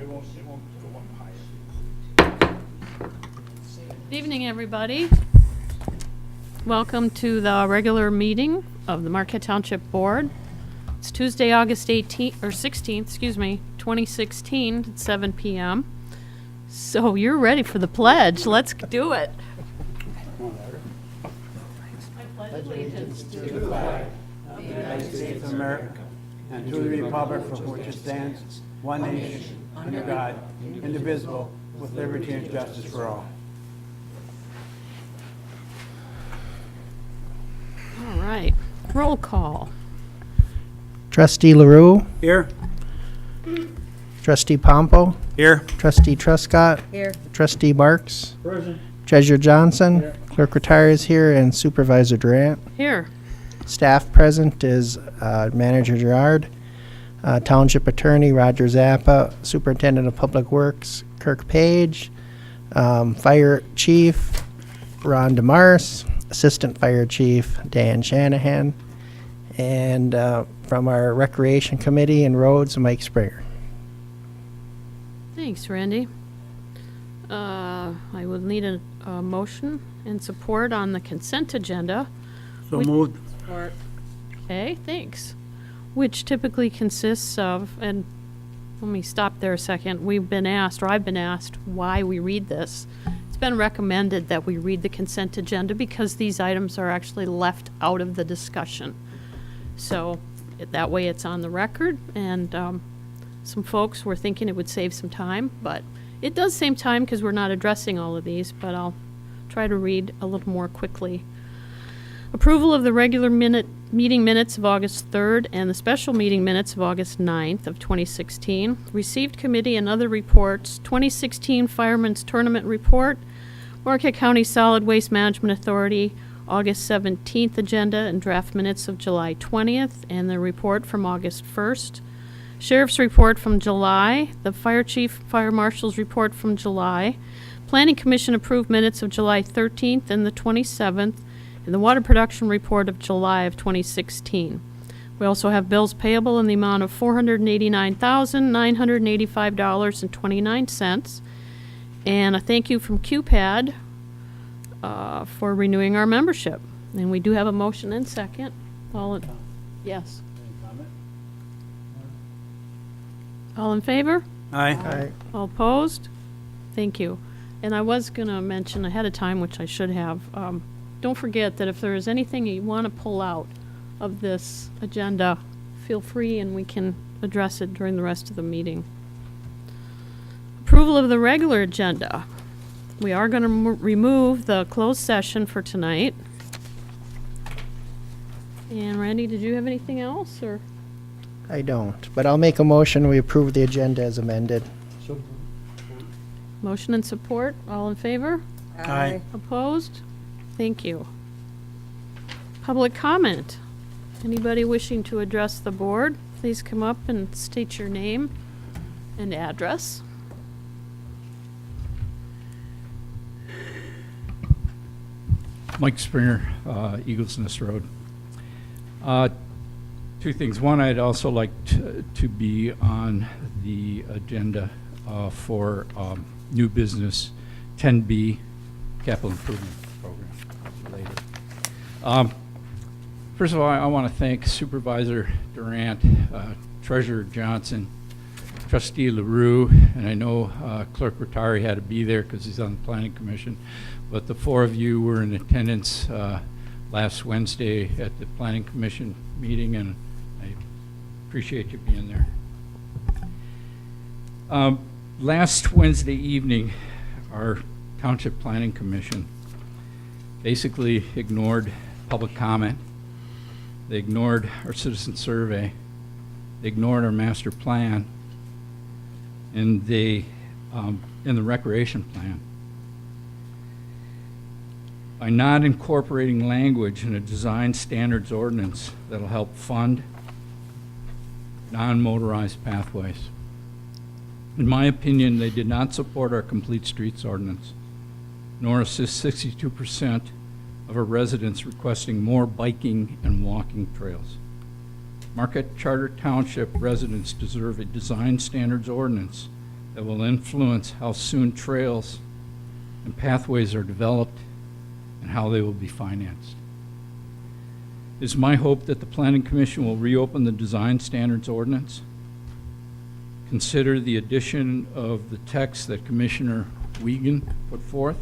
Good evening, everybody. Welcome to the regular meeting of the Marquette Township Board. It's Tuesday, August 16th, 2016 at 7 p.m. So you're ready for the pledge. Let's do it. I pledge allegiance to the flag of the United States of America and to the republic for which it stands, one nation, under God, indivisible, with liberty and justice for all. All right. Roll call. Trustee LaRue, Here. Trustee Pompo, Here. Trustee Truscott, Here. Trustee Marks, Present. Treasurer Johnson, Here. Clerk Rattari is here, and Supervisor Durant. Here. Staff present is Manager Gerard, Township Attorney Roger Zappa, Superintendent of Public Works Kirk Page, Fire Chief Ron DeMars, Assistant Fire Chief Dan Shanahan, and from our Recreation Committee and Roads, Mike Springer. Thanks, Randy. I would need a motion and support on the consent agenda. So moved. Support. Okay, thanks. Which typically consists of, and let me stop there a second. I've been asked why we read this. It's been recommended that we read the consent agenda because these items are actually left out of the discussion. So that way it's on the record, and some folks were thinking it would save some time, but it does save time because we're not addressing all of these, but I'll try to read a little more quickly. Approval of the regular meeting minutes of August 3rd and the special meeting minutes of August 9th of 2016. Received committee and other reports. 2016 Fireman's Tournament Report. Marquette County Solid Waste Management Authority, August 17th agenda and draft minutes of July 20th, and the report from August 1st. Sheriff's report from July. The Fire Chief, Fire Marshal's report from July. Planning Commission approved minutes of July 13th and the 27th. And the Water Production Report of July of 2016. We also have bills payable in the amount of $489,985.29. And a thank you from QPAD for renewing our membership. And we do have a motion and second. Yes. All in favor? Aye. All opposed? Thank you. And I was going to mention ahead of time, which I should have, don't forget that if there is anything you want to pull out of this agenda, feel free and we can address it during the rest of the meeting. Approval of the regular agenda. We are going to remove the closed session for tonight. And Randy, did you have anything else, or? I don't, but I'll make a motion, we approve the agenda as amended. Motion and support, all in favor? Aye. Opposed? Thank you. Public comment. Anybody wishing to address the board, please come up and state your name and address. Mike Springer, Eagles Nest Road. Two things. One, I'd also like to be on the agenda for new business 10B, capital improvement program later. First of all, I want to thank Supervisor Durant, Treasurer Johnson, Trustee LaRue, and I know Clerk Rattari had to be there because he's on the Planning Commission, but the four of you were in attendance last Wednesday at the Planning Commission meeting, and I appreciate you being there. Last Wednesday evening, our Township Planning Commission basically ignored public comment. They ignored our citizen survey. They ignored our master plan, and they in the recreation plan. By not incorporating language in a design standards ordinance that'll help fund non-motorized pathways. In my opinion, they did not support our complete streets ordinance, nor assist 62% of our residents requesting more biking and walking trails. Marquette Charter Township residents deserve a design standards ordinance that that will influence how soon trails and pathways are developed and how they will be financed. It is my hope that the Planning Commission will reopen the Design Standards Ordinance, consider the addition of the text that Commissioner Wiegand put forth.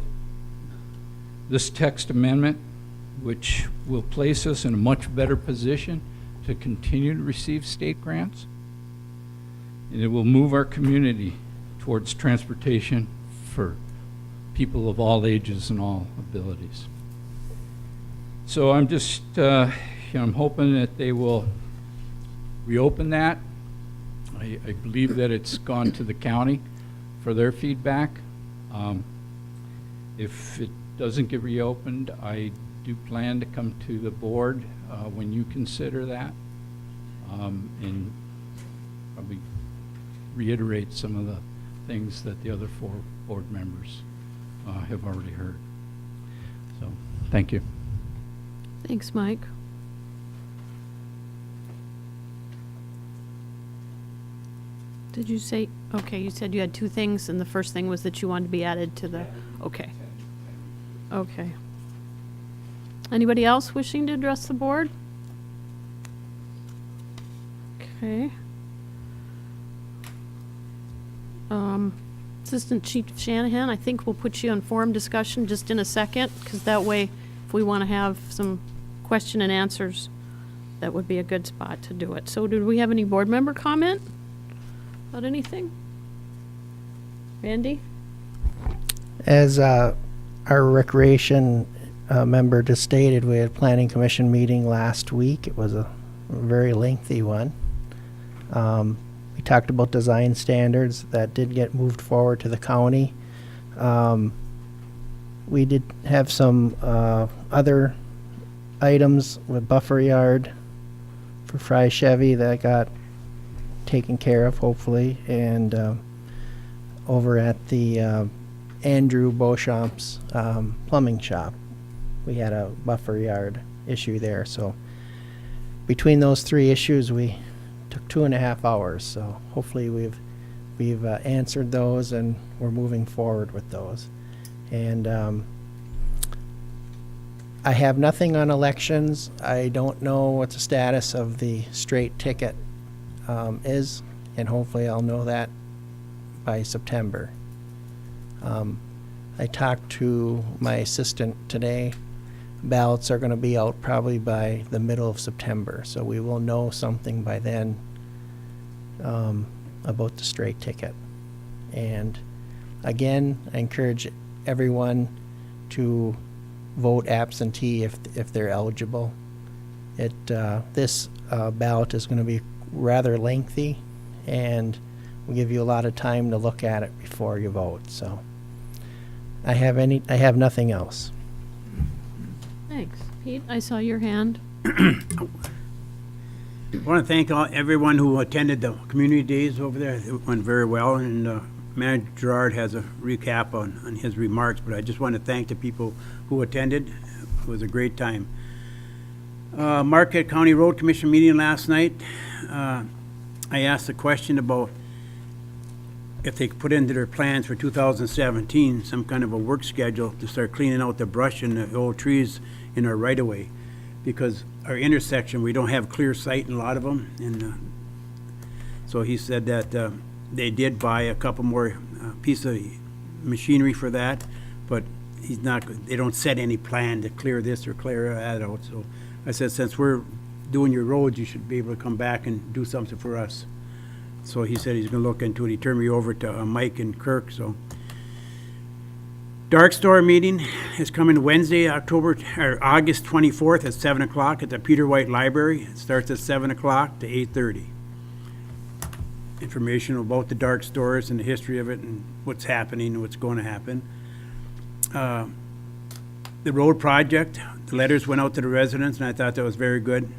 This text amendment, which will place us in a much better position to continue to receive state grants, and it will move our community towards transportation for people of all ages and all abilities. So I'm just, I'm hoping that they will reopen that. I believe that it's gone to the county for their feedback. If it doesn't get reopened, I do plan to come to the board when you consider that, and probably reiterate some of the things that the other 4 board members have already heard. So, thank you. Thanks, Mike. Did you say, okay, you said you had 2 things, and the first thing was that you wanted to be added to the, okay. Okay. Anybody else wishing to address the board? Okay. Assistant Chief Shanahan, I think we'll put you on forum discussion just in a second, because that way, if we want to have some question and answers, that would be a good spot to do it. So do we have any board member comment about anything? Randy? As our recreation member just stated, we had a planning commission meeting last week. It was a very lengthy one. We talked about design standards that did get moved forward to the county. We did have some other items with buffer yard for Fry Chevy that got taken care of, hopefully, and over at the Andrew Beauchamp's plumbing shop, we had a buffer yard issue there. So between those 3 issues, we took 2.5 hours. So hopefully we've answered those, and we're moving forward with those. And I have nothing on elections. I don't know what the status of the straight ticket is, and hopefully I'll know that by September. I talked to my assistant today. Ballots are going to be out probably by the middle of September, so we will know something by then about the straight ticket. And again, I encourage everyone to vote absentee if they're eligible. This ballot is going to be rather lengthy, and will give you a lot of time to look at it before you vote. So I have nothing else. Thanks. Pete, I saw your hand. I want to thank everyone who attended the community days over there. It went very well, and Manager Gerard has a recap on his remarks, but I just want to thank the people who attended. It was a great time. Marquette County Road Commission meeting last night. I asked a question about if they could put into their plans for 2017 some kind of a work schedule to start cleaning out the brush and the old trees in our right-of-way, because our intersection, we don't have clear sight in a lot of them, and so he said that they did buy a couple more pieces of machinery for that, but they don't set any plan to clear this or clear that out. So I said, since we're doing your roads, you should be able to come back and do something for us. So he said he's going to look into it. He turned me over to Mike and Kirk. So Dark Store meeting is coming Wednesday, August 24th at 7 o'clock at the Peter White Library. It starts at 7 o'clock to 8:30. Information about the dark stores and the history of it and what's happening and what's going to happen. The road project, the letters went out to the residents, and I thought that was very good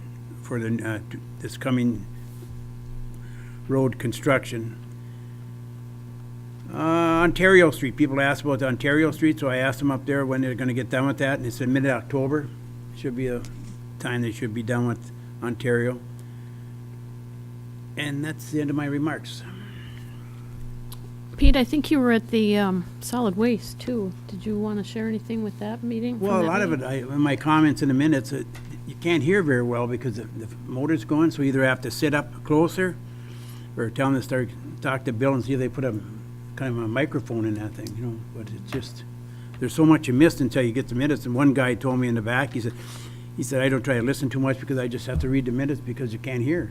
for this coming road construction. Ontario Street, people asked about the Ontario Street, so I asked them up there when they're going to get done with that, and they said mid-October should be a time they should be done with Ontario. And that's the end of my remarks. Pete, I think you were at the solid waste, too. Did you want to share anything with that meeting? from Well, a that lot of meeting? it, in my comments in the minutes, you can't hear very well because the motor's going, so you either have to sit up closer or tell them to talk to Bill and see if they put a kind of a microphone in that thing, you know, but it's just, there's so much you missed until you get the minutes. And one guy told me in the back, he said, I don't try to listen too much because I just have to read the minutes because you can't hear.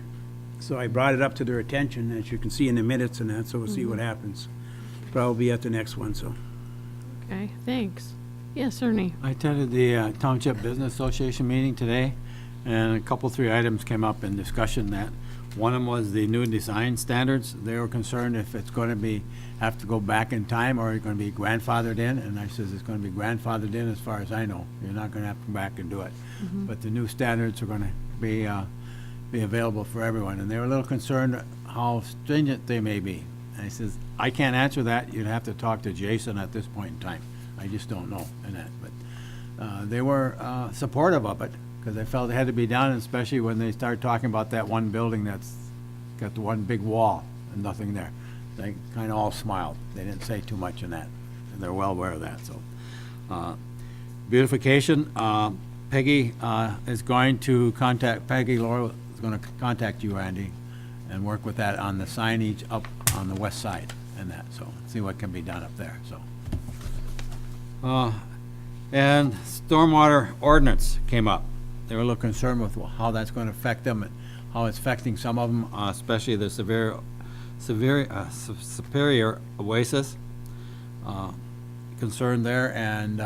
So I brought it up to their attention, as you can see in the minutes and that, so we'll see what happens. Probably at the next one, so. Okay, thanks. Yes, Ernie? I attended the Township Business Association meeting today, and a couple, 3 items came up in discussion that, one of them was the new design standards. They were concerned if it's going to have to go back in time or it's going to be grandfathered in, and I says it's going to be grandfathered in as far as I know. You're not going to have to come back and do it. But the new standards are going to be available for everyone, and they were a little concerned how stringent they may be. And I says, I can't answer that. You'd have to talk to Jason at this point in time. I just don't know in that. But they were supportive of it because they felt it had to be done, especially when they started talking about that one building that's got the one big wall and nothing there. They kind of all smiled. They didn't say too much in that, and they're well aware of that. So, beautification. Peggy is going to contact Peggy Laurel is going to contact you, Randy, and work with that on the signage up on the west side and that. So see what can be done up there. So, and stormwater ordinance came up. They were a little concerned with how that's going to affect them and how it's affecting some of them, especially the Superior Oasis. Concern there and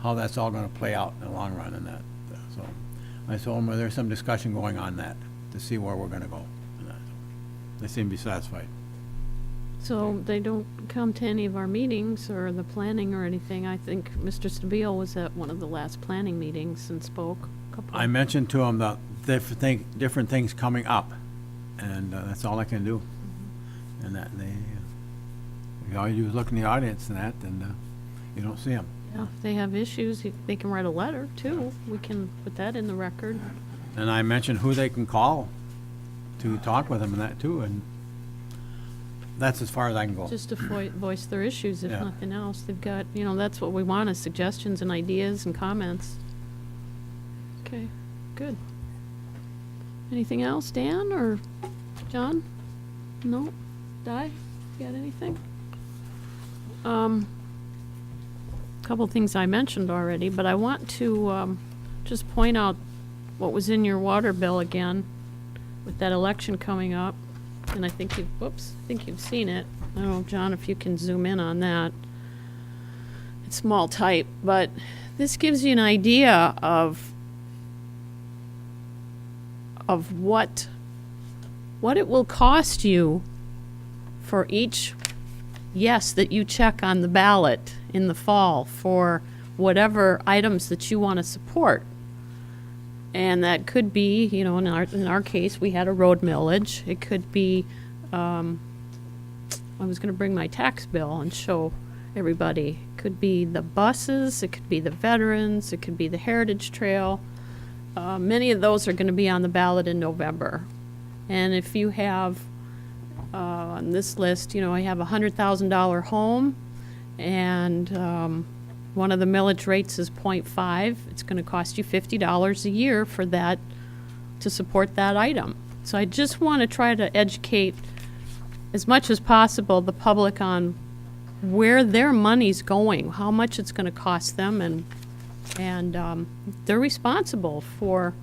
how that's all going to play out in the long run and that. So I told them there's some discussion going on that to see where we're going to go. And that. They seem to be satisfied. So they don't come to any of our meetings or the planning or anything. I think Mr. Stabile was at one of the last planning meetings and spoke. I mentioned to them the different things coming up, and that's all I can do. And that all you do is look in the audience and that, and you don't see them. Yeah, if they have issues, they can write a letter, too. We can put that in the record. And I mentioned who they can call to talk with them and that too, and that's as far as I can go. Just to voice their issues, if Yeah. nothing else. They've got, that's what we want, is suggestions and ideas and comments. Okay, good. Anything else, Dan or John? No? Di, you got anything? Couple things I mentioned already, but I want to just point out what was in your water bill again with that election coming up. And I think you've seen it. I don't know, John, if you can zoom in on that. It's small type, but this gives you an idea of what it will cost you for each yes that you check on the ballot in the fall for whatever items that you want to support. And that could be, in our case, we had a road millage. It could be, I was going to bring my tax bill and show everybody. It could be the buses, it could be the veterans, it could be the Heritage Trail. Many of those are going to be on the ballot in November. And if you have, on this list, I have a $100,000 home, and one of the millage rates is 0.5. It's going to cost you $50 a year for that, to support that item. So I just want to try to educate as much as possible the public on where their money's going, how much it's going to cost them, and they're responsible for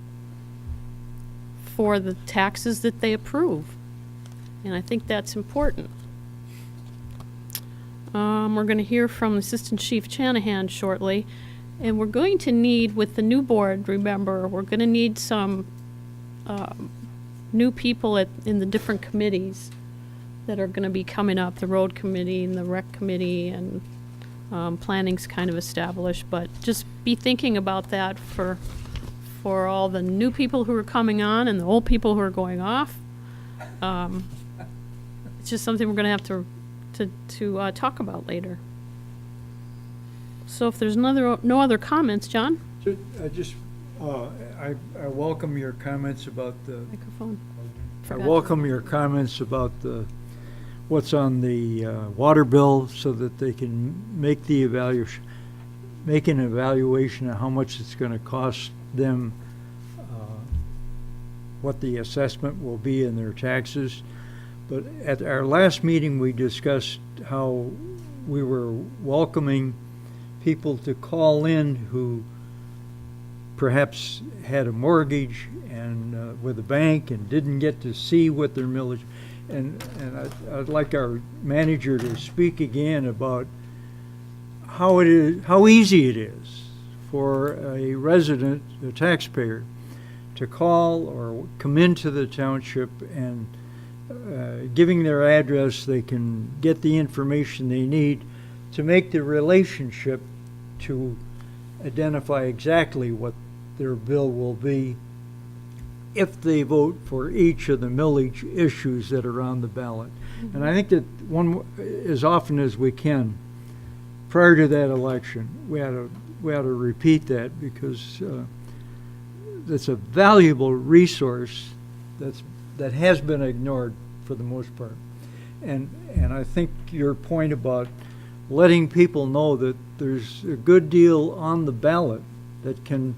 the taxes that they approve. And I think that's important. We're going to hear from Assistant Chief Chanahan shortly, and we're going to need, with the new board, remember, we're going to need some new people in the different committees that are going to be coming up, the road committee and the rec committee, and planning's kind of established, but just be thinking about that for all the new people who are coming on and the old people who are going off. It's just something we're going to have to talk about later. So if there's no other comments, John? I welcome your comments about the. Microphone. I welcome your comments about the what's on the water bill so that they can make the evaluation, make an evaluation of how much it's going to cost them, what the assessment will be in their taxes. But at our last meeting, we discussed how we were welcoming people to call in who perhaps had a mortgage and with a bank and didn't get to see what their millage. And I'd like our manager to speak again about how it is, how easy it is for a resident, a taxpayer, to call or come into the township and giving their address, they can get the information they need to make the relationship to identify exactly what their bill will be if they vote for each of the millage issues that are on the ballot. And I think that as often as we can, prior to that election, we ought to repeat that, because that's a valuable resource that has been ignored for the most part. And I think your point about letting people know that there's a good deal on the ballot that can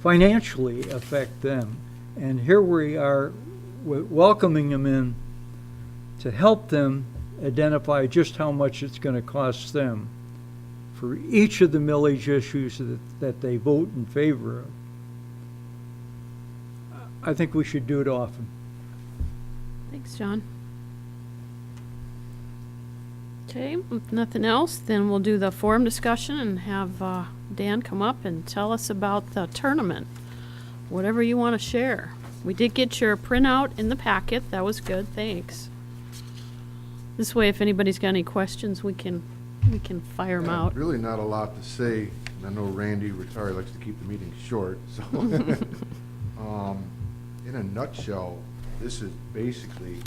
financially affect them. And here we are welcoming them in to help them identify just how much it's going to cost them for each of the millage issues that they vote in favor of. I think we should do it often. Thanks, John. Okay, if nothing else, then we'll do the forum discussion and have Dan come up and tell us about the tournament. Whatever you want to share. We did get your printout in the packet. That was good. Thanks. This way, if anybody's got any questions, we can fire them out. Really not a lot to say. And I know Randy retired likes to keep the meetings short. So, in a nutshell, this is basically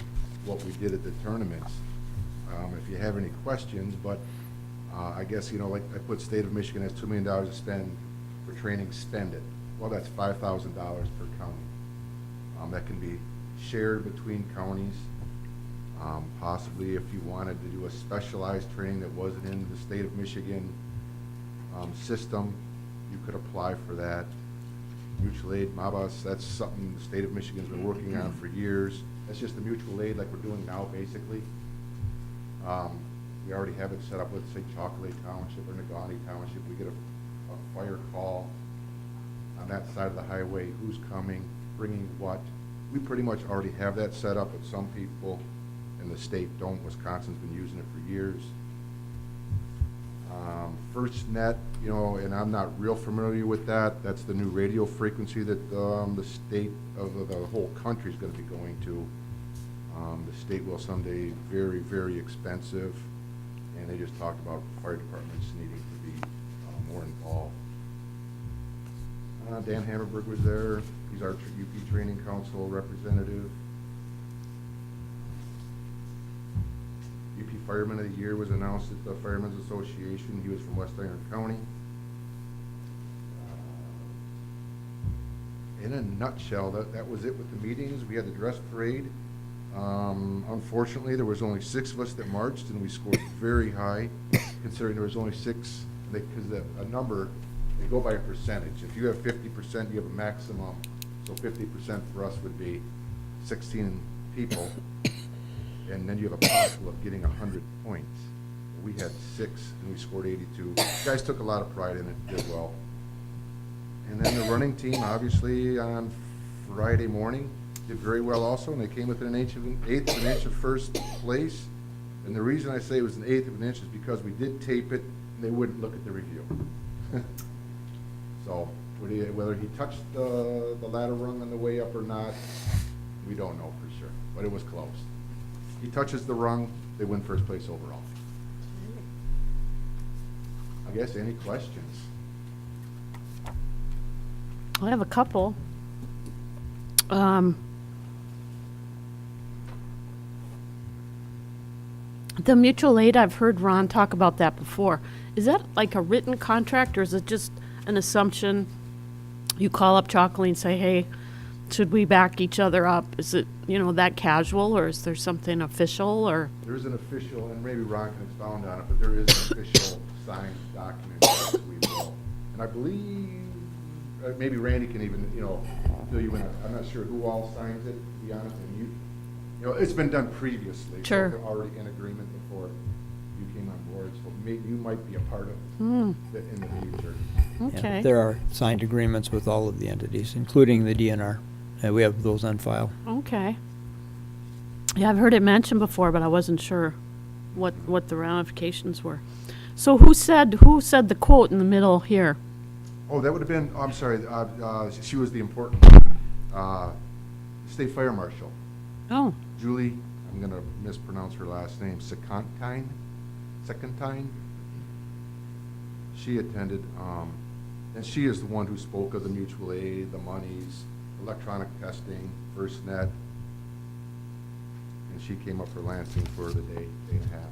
what we did at the tournaments. If you have any questions, but I guess, like I put State of Michigan has $2 million to spend for training, spend it. Well, that's $5,000 per county. That can be shared between counties. Possibly if you wanted to do a specialized training that wasn't in the State of Michigan system, you could apply for that. Mutual aid, MABAS, that's something the State of Michigan's been working on for years. That's just the mutual aid like we're doing now, basically. We already have it set up with, say, Chocolate Township or Negaunee Township. We get a fire call on that side of the highway, who's coming, bringing what. We pretty much already have that set up, but some people in the state don't. Wisconsin's been using it for years. FirstNet, and I'm not real familiar with that. That's the new radio frequency that the state of the whole country is going to be going to. The state will someday, very, very expensive, and they just talked about fire departments needing to be more involved. Dan Hammerberg was there. He's our UP Training Council representative. UP Fireman of the Year was announced at the Firemen's Association. He was from West Iron County. In a nutshell, that was it with the meetings. We had the dress parade. Unfortunately, there was only 6 of us that marched, and we scored very high, considering there was only 6. Because a number, they go by a percentage. If you have 50%, you have a maximum. So 50% for us would be 16 people, and then you have a possible of getting 100 points. We had 6, and we scored 82. The guys took a lot of pride in it, did well. And then the running team, obviously, on Friday morning, did very well also, and they came within eighth of an inch of first place. And the reason I say it was an eighth of an inch is because we did tape it, and they wouldn't look at the review. So whether he touched the ladder rung on the way up or not, we don't know for sure, but it was close. He touches the rung, they win first place overall. I guess, any questions? I have a couple. The mutual aid, I've heard Ron talk about that before. Is that like a written contract, or is it just an assumption? You call up Chocolate and say, hey, Should we back each other up? Is it, that casual, or is there something official, or? There is an official, and maybe Ron can expound on it, but there is an official signed document that we will. And I believe, maybe Randy can even, fill you in. I'm not sure who all signs it, to be honest, and it's been done previously. Sure. So they're already in agreement before you came on board, so maybe you might be a part of it in the future. Yeah, Okay. there are signed agreements with all of the entities, including the DNR. We have those on file. Okay. Yeah, I've heard it mentioned before, but I wasn't sure what the ramifications were. So who said the quote in the middle here? Oh, that would have been, I'm sorry, she was the important state fire marshal. Oh, Julie, I'm going to mispronounce her last name, Secondine. She attended, and she is the one who spoke of the mutual aid, the monies, electronic testing, FirstNet, and she came up for Lansing for the day and a half.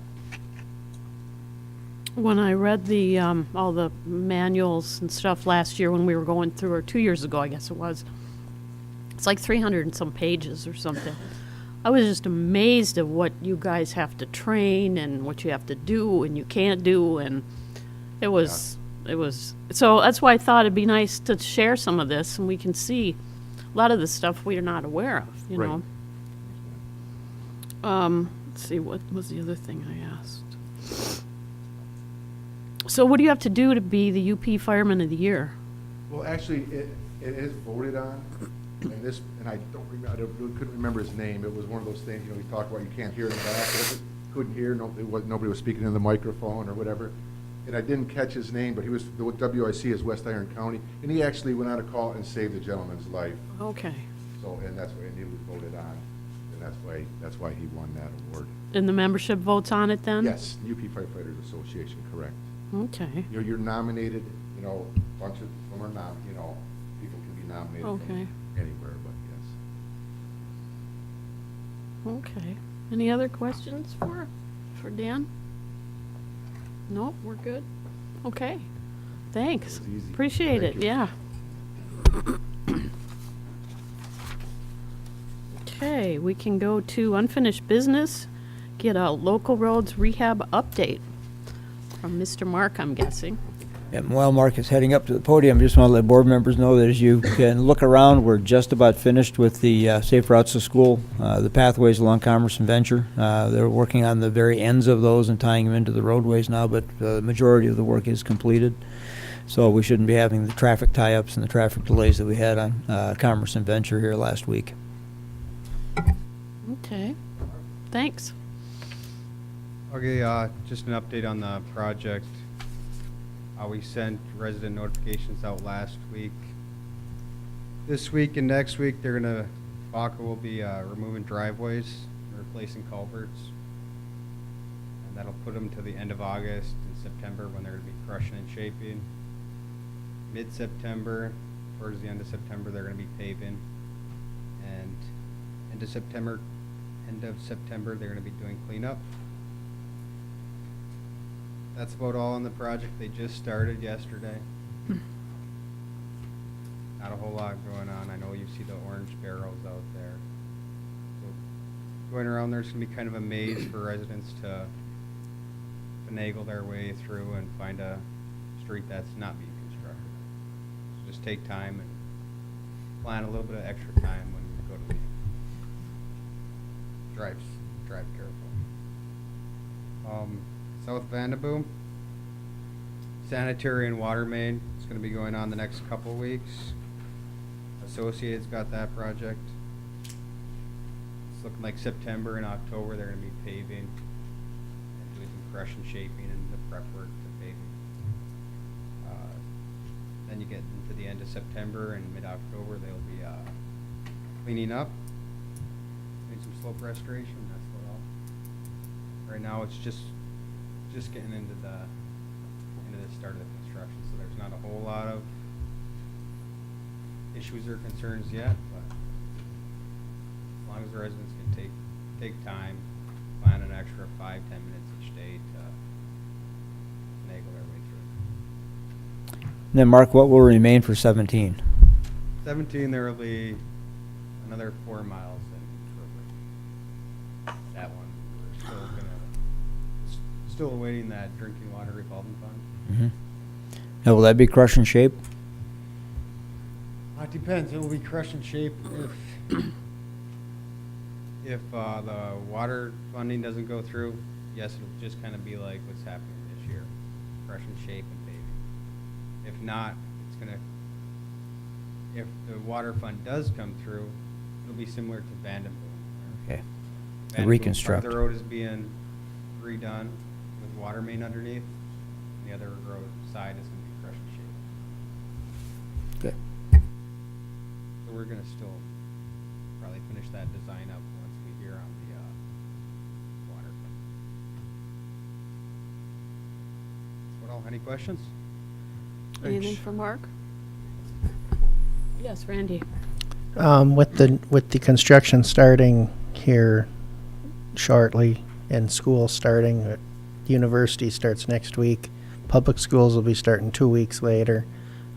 when I read the all the manuals and stuff last year when we were going through, or 2 years ago, I guess it was, it's like 300 and some pages or something. I was just amazed at what you guys have to train and what you have to do and you can't do, and it was so that's why I thought it'd be nice to share some of this, and we can see a lot of the stuff we are not aware of, you Right. know. Let's see, what was the other thing I asked? So what do you have to do to be the UP Fireman of the Year? Well, actually, it is voted on, and I couldn't remember his name. It was one of those things, we talk about you can't hear in the back, couldn't hear, nobody was speaking in the microphone or whatever. And I didn't catch his name, but the WIC is West Iron County, and he actually went on a call and saved the gentleman's life. Okay. So, and that's why, and he was voted on, and that's why he won that award. And the membership votes on it then? Yes, UP Firefighters Association, correct. Okay. You're nominated, a bunch of them are people can be nominated Okay. from anywhere, but yes. Okay. Any other questions for Dan? Nope, we're good. Okay. Thanks. That was easy. Appreciate Thank it, you. yeah. Okay, we can go to unfinished business, get a local roads rehab update from Mr. Mark, I'm guessing. And while Mark is heading up to the podium, just want to let board members know that as you can look around, we're just about finished with the Safe Routes to School, the pathways along Commerce and Venture. They're working on the very ends of those and tying them into the roadways now, but the majority of the work is completed. So we shouldn't be having the traffic tie-ups and the traffic delays that we had on Commerce and Venture here last week. Okay, thanks. Okay, just an update on the project. We sent resident notifications out last week. This week and next week, Baca will be removing driveways, replacing culverts. And that'll put them to the end of August and September when they're gonna be crushing and shaping. Mid-September, towards the end of September, they're gonna be paving. And end of September, they're gonna be doing cleanup. That's about all on the project. They just started yesterday. Not a whole lot going on. I know you see the orange barrels out there. So going around there's gonna be kind of a maze for residents to finagle their way through and find a street that's not being constructed. So just take time and plan a little bit of extra time when you go to leave. Drive careful. South Vandaboom, sanitary and water main. It's going to be going on the next couple weeks. Associated's got that project. It's looking like September and October they're going to be paving and doing some crush and shaping and the prep work to paving. Then you get into the end of September and mid-October they'll be cleaning up, doing some slope restoration. That's what all. Right now it's just getting into the start of the construction, so there's not a whole lot of issues or concerns yet, but as long as the residents can take time, plan an extra 5-10 minutes each day to finagle their way through. And then Mark, what will remain for 17? 17, there will be another 4 miles in Trowbridge. That one, we're still awaiting that drinking water revolving fund. Now, will that be crush and shape? It depends, it will be crush and shape if the water funding doesn't go through. Yes, it'll just kind of be like what's happening this year, crush and shape and paving. If not, it's gonna, if the water fund does come through, it'll be similar to Vandenboom. Okay. Vandenboom, Reconstruct. part of the road is being redone with water main underneath. The other road side is gonna be crush and shape. Okay. So we're gonna still probably finish that design up once we hear on the water. What all? Any questions? Anything for Mark? Yes, Randy. With the construction starting here shortly and school starting, university starts next week. Public schools will be starting 2 weeks later.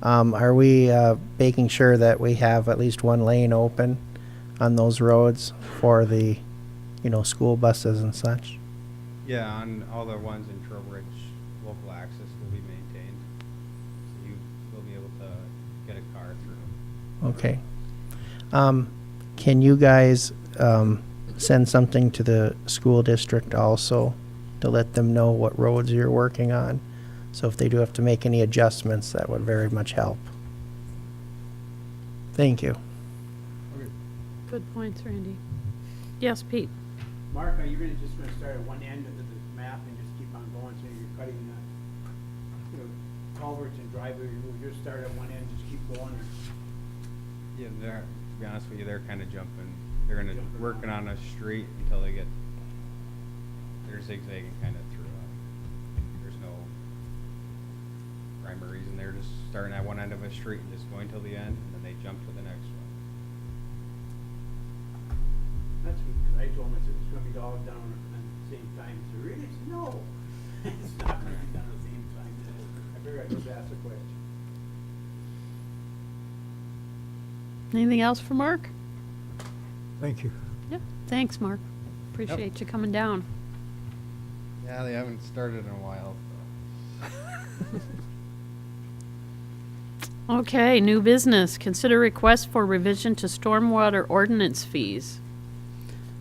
Are we making sure that we have at least one lane open on those roads for the, school buses and such? Yeah, on all the ones in Trowbridge, local access will be maintained. So you will be able to get a car through. Okay. Can you guys send something to the school district also to let them know what roads you're working on? So if they do have to make any adjustments, that would very much help. Thank you. Good points, Randy. Yes, Pete. Mark, are you just gonna start at one end of the map and just keep on going, so you're cutting, culverts and driveway, you'll just start at one end, just keep going, or? Yeah, to be honest with you, they're kind of jumping. They're gonna working on a street until they get. They're zigzagging kind of through. There's no rhyme or reason. They're just starting at one end of a street and just going till the end, and then they jump to the next one. That's good, 'cause I told him, I said, it's gonna be all done at the same time. He said, really? I said, no, it's not gonna be done at the same time. I figured I'd just ask the question. Anything else for Mark? Thank you. Yeah. Thanks, Mark. Appreciate you coming down. Yeah, they haven't started in a while. Okay, new business. Consider request for revision to stormwater ordinance fees.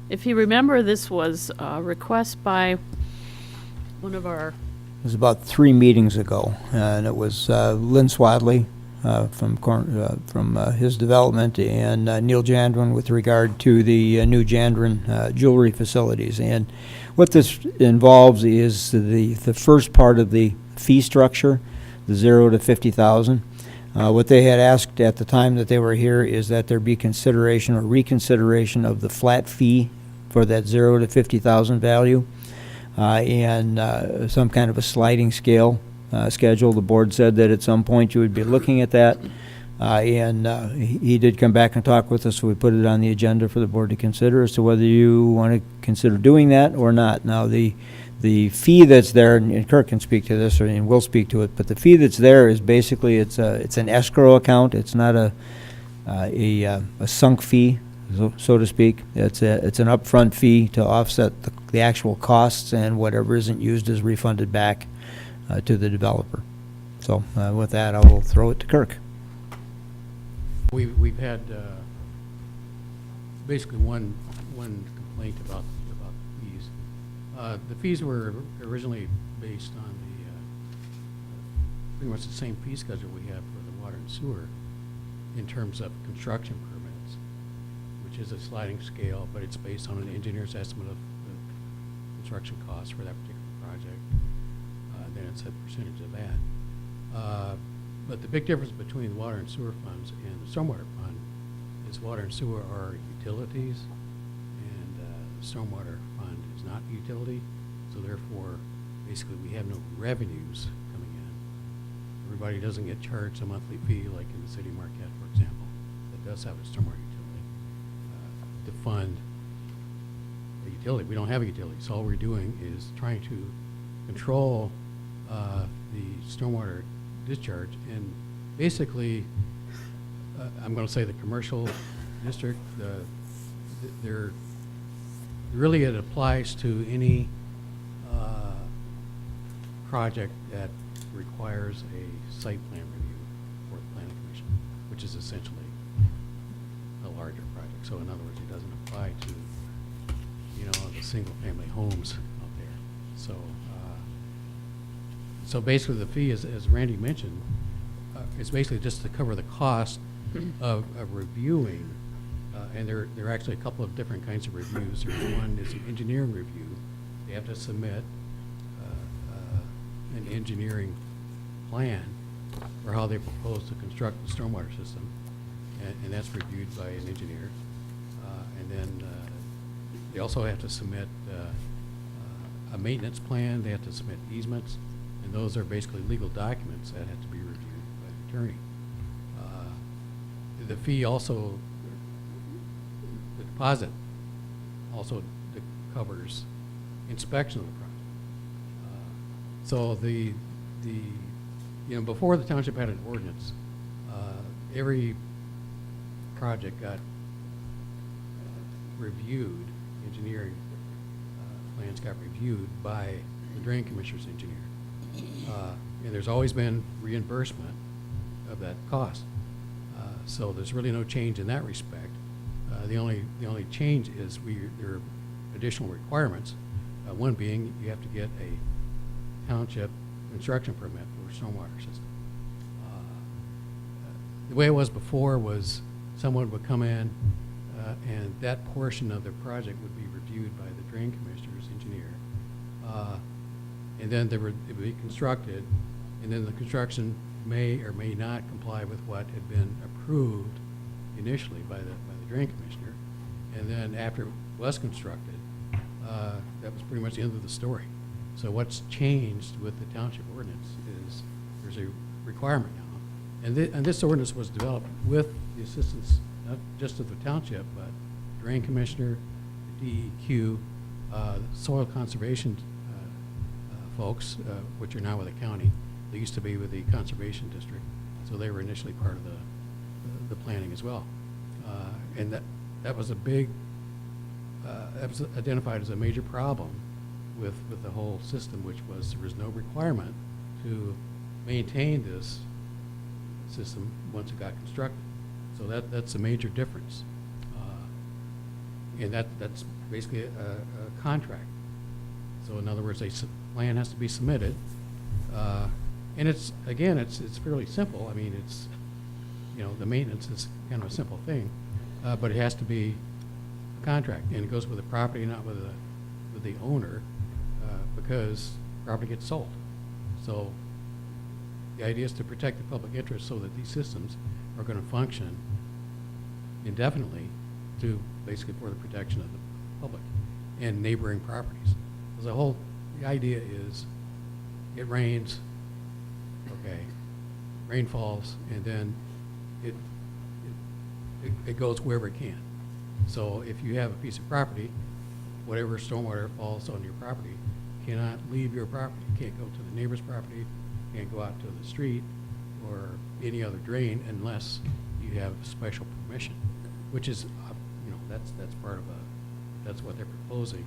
If you remember, this was a request by one of our, It was about 3 meetings ago, and it was Lynn Swadley from his development and Neil Jandron with regard to the new Jandron jewelry facilities. And what this involves is the first part of the fee structure, the 0 to 50,000. What they had asked at the time that they were here is that there be consideration or reconsideration of the flat fee for that 0 to 50,000 value, and some kind of a sliding scale schedule. The board said that at some point you would be looking at that, and he did come back and talk with us, so we put it on the agenda for the board to consider as to whether you want to consider doing that or not. Now, the fee that's there, and Kirk can speak to this, and we'll speak to it, but the fee that's there is basically it's an escrow account. It's not a sunk fee, so to speak. It's an upfront fee to offset the actual costs, and whatever isn't used is refunded back to the developer. So with that, I will throw it to Kirk. We've had basically one complaint about fees. The fees were originally based on pretty much the same fee schedule we have for the water and sewer in terms of construction permits, which is a sliding scale, but it's based on an engineer's estimate of the construction costs for that particular project. Then it's a percentage of that. But the big difference between the water and sewer funds and the stormwater fund is water and sewer are utilities, and the stormwater fund is not a utility. So therefore, basically, we have no revenues coming in. Everybody doesn't get charged a monthly fee like in the city of Marquette, for example, that does have a stormwater utility to fund a utility. We don't have a utility, so all we're doing is trying to control the stormwater discharge, and basically, I'm going to say the commercial district, there, really it applies to any project that requires a site plan review for the planning commission, which is essentially a larger project. So in other words, it doesn't apply to, the single-family homes out there. So, so basically the fee, as Randy mentioned, is basically just to cover the cost of reviewing, and there are actually a couple of different kinds of reviews. There's one is an engineering review. They have to submit an engineering plan for how they propose to construct the stormwater system, and that's reviewed by an engineer. And then they also have to submit a maintenance plan. They have to submit easements, and those are basically legal documents that have to be reviewed by the attorney. The fee also, the deposit also covers inspection of the project. So before the township had an ordinance, every project got reviewed, engineering plans got reviewed by the drain commissioner's engineer. And there's always been reimbursement of that cost. So there's really no change in that respect. The only change is there are additional requirements. One being you have to get a township construction permit for a stormwater system. The way it was before was someone would come in and that portion of the project would be reviewed by the drain commissioner's engineer. And then it would be constructed, and then the construction may or may not comply with what had been approved initially by the drain commissioner. And then after it was constructed, that was pretty much the end of the story. So what's changed with the township ordinance is there's a requirement now. And this ordinance was developed with the assistance not just of the township, but drain commissioner, DEQ, soil conservation folks, which are now with the county. They used to be with the conservation district, so they were initially part of the planning as well. And that was a big, that was identified as a major problem with the whole system, which was there was no requirement to maintain this system once it got constructed. So that's a major difference. And that's basically a contract. So in other words, a plan has to be submitted. And it's fairly simple. I mean, it's, the maintenance is kind of a simple thing, but it has to be a contract, and it goes with the property, not with the owner, because property gets sold. So the idea is to protect the public interest so that these systems are going to function indefinitely basically for the protection of the public and neighboring properties. The idea is it rains, okay, rain falls, and then it goes wherever it can. So if you have a piece of property, whatever stormwater falls on your property cannot leave your property. It can't go to the neighbor's property, can't go out to the street or any other drain unless you have special permission, which is, that's part of that's what they're proposing.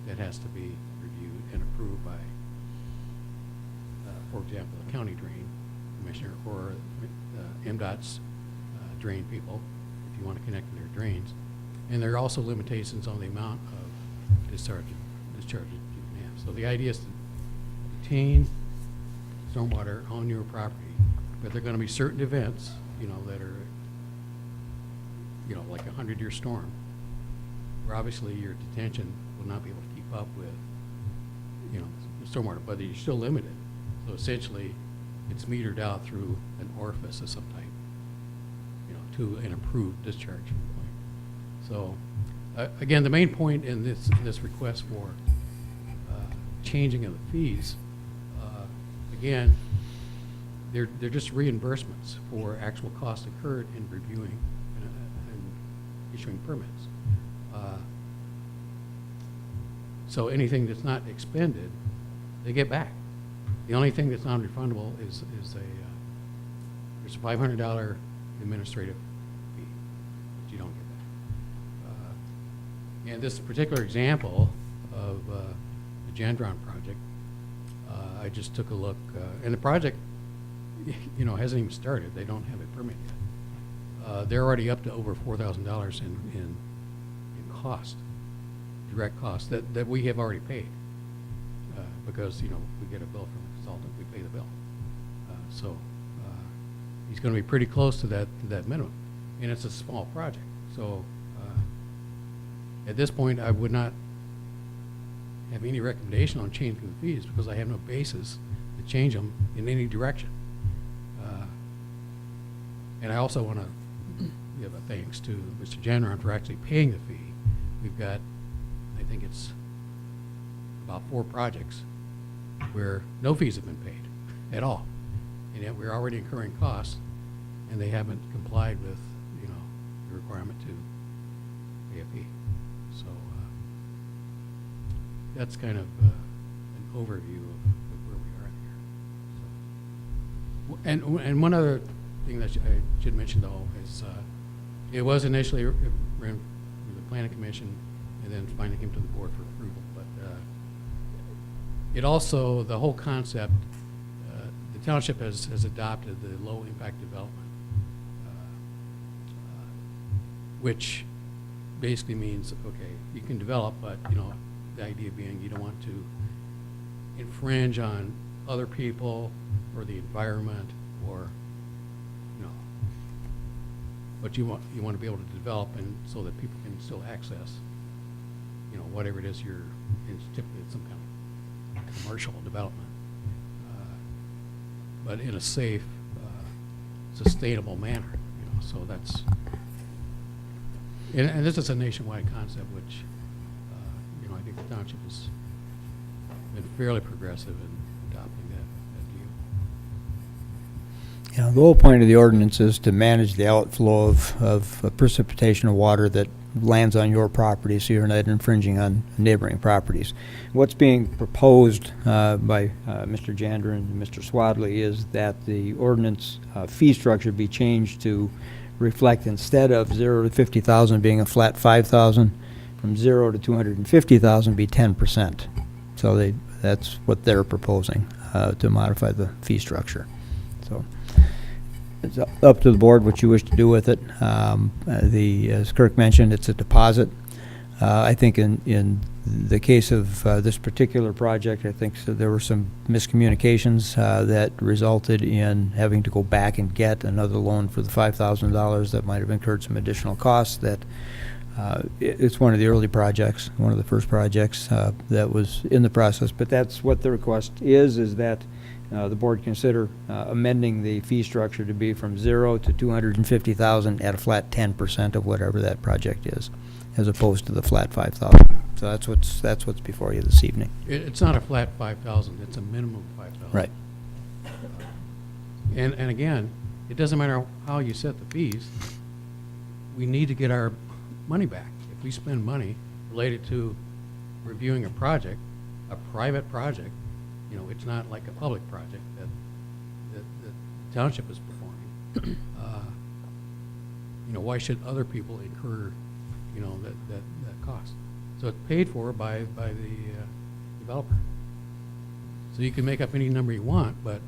That has to be reviewed and approved by, for example, the county drain commissioner or MDOT's drain people, if you want to connect to their drains. And there are also limitations on the amount of discharges you can have. So the idea is to retain stormwater on your property, but there are going to be certain events, that are, like a 100-year storm, where obviously your detention will not be able to keep up with, the stormwater, but you're still limited. So essentially, it's metered out through an orifice of some type, to an approved discharge point. So, again, the main point in this request for changing of the fees, again, they're just reimbursements for actual costs incurred in reviewing and issuing permits. So anything that's not expended, they get back. The only thing that's non-refundable is there's a $500 administrative fee that you don't get back. And this particular example of the Gendron project, I just took a look, and the project, hasn't even started. They don't have a permit yet. They're already up to over $4,000 in cost, direct cost that we have already paid, because we get a bill from the consultant, we pay the bill. So he's going to be pretty close to that minimum, and it's a small project. So at this point, I would not have any recommendation on changing the fees because I have no basis to change them in any direction. And I also want to give a thanks to Mr. Janron for actually paying the fee. We've got, I think it's about 4 projects where no fees have been paid at all. And yet we're already incurring costs, and they haven't complied with, the requirement to pay a fee. So that's kind of an overview of where we are here. So, and one other thing that I should mention, though, is it was initially ran through the Planning Commission and then finally came to the board for approval. But it also, the whole concept, the township has adopted the low impact development, which basically means, okay, you can develop, but the idea being you don't want to infringe on other people or the environment, or but you want to be able to develop, and so that people can still access whatever it is it's typically some kind of commercial development, but in a safe, sustainable manner. So that's and this is a nationwide concept, which I think the township has been fairly progressive in adopting that view. Yeah, the whole point of the ordinance is to manage the outflow of precipitation of water that lands on your property, so you're not infringing on neighboring properties. What's being proposed by Mr. Jandron and Mr. Swadley is that the ordinance fee structure be changed to reflect, instead of 0 to 50,000 being a flat 5,000, from 0 to 250,000 be 10%. So that's what they're proposing, to modify the fee structure. So it's up to the board what you wish to do with it. As Kirk mentioned, it's a deposit. I think in the case of this particular project, I think there were some miscommunications that resulted in having to go back and get another loan for the $5,000 that might have incurred some additional costs. It's one of the early projects, one of the first projects that was in the process. But that's what the request is that the board consider amending the fee structure to be from 0 to 250,000 at a flat 10% of whatever that project is, as opposed to the flat 5,000. So that's what's before you this evening. It's not a flat 5,000. It's a minimum of 5,000. Right. And again, it doesn't matter how you set the fees. We need to get our money back. If we spend money related to reviewing a project, a private project, it's not like a public project that the township is performing. Why should other people incur, that cost? So it's paid for by the developer. So you can make up any number you want, but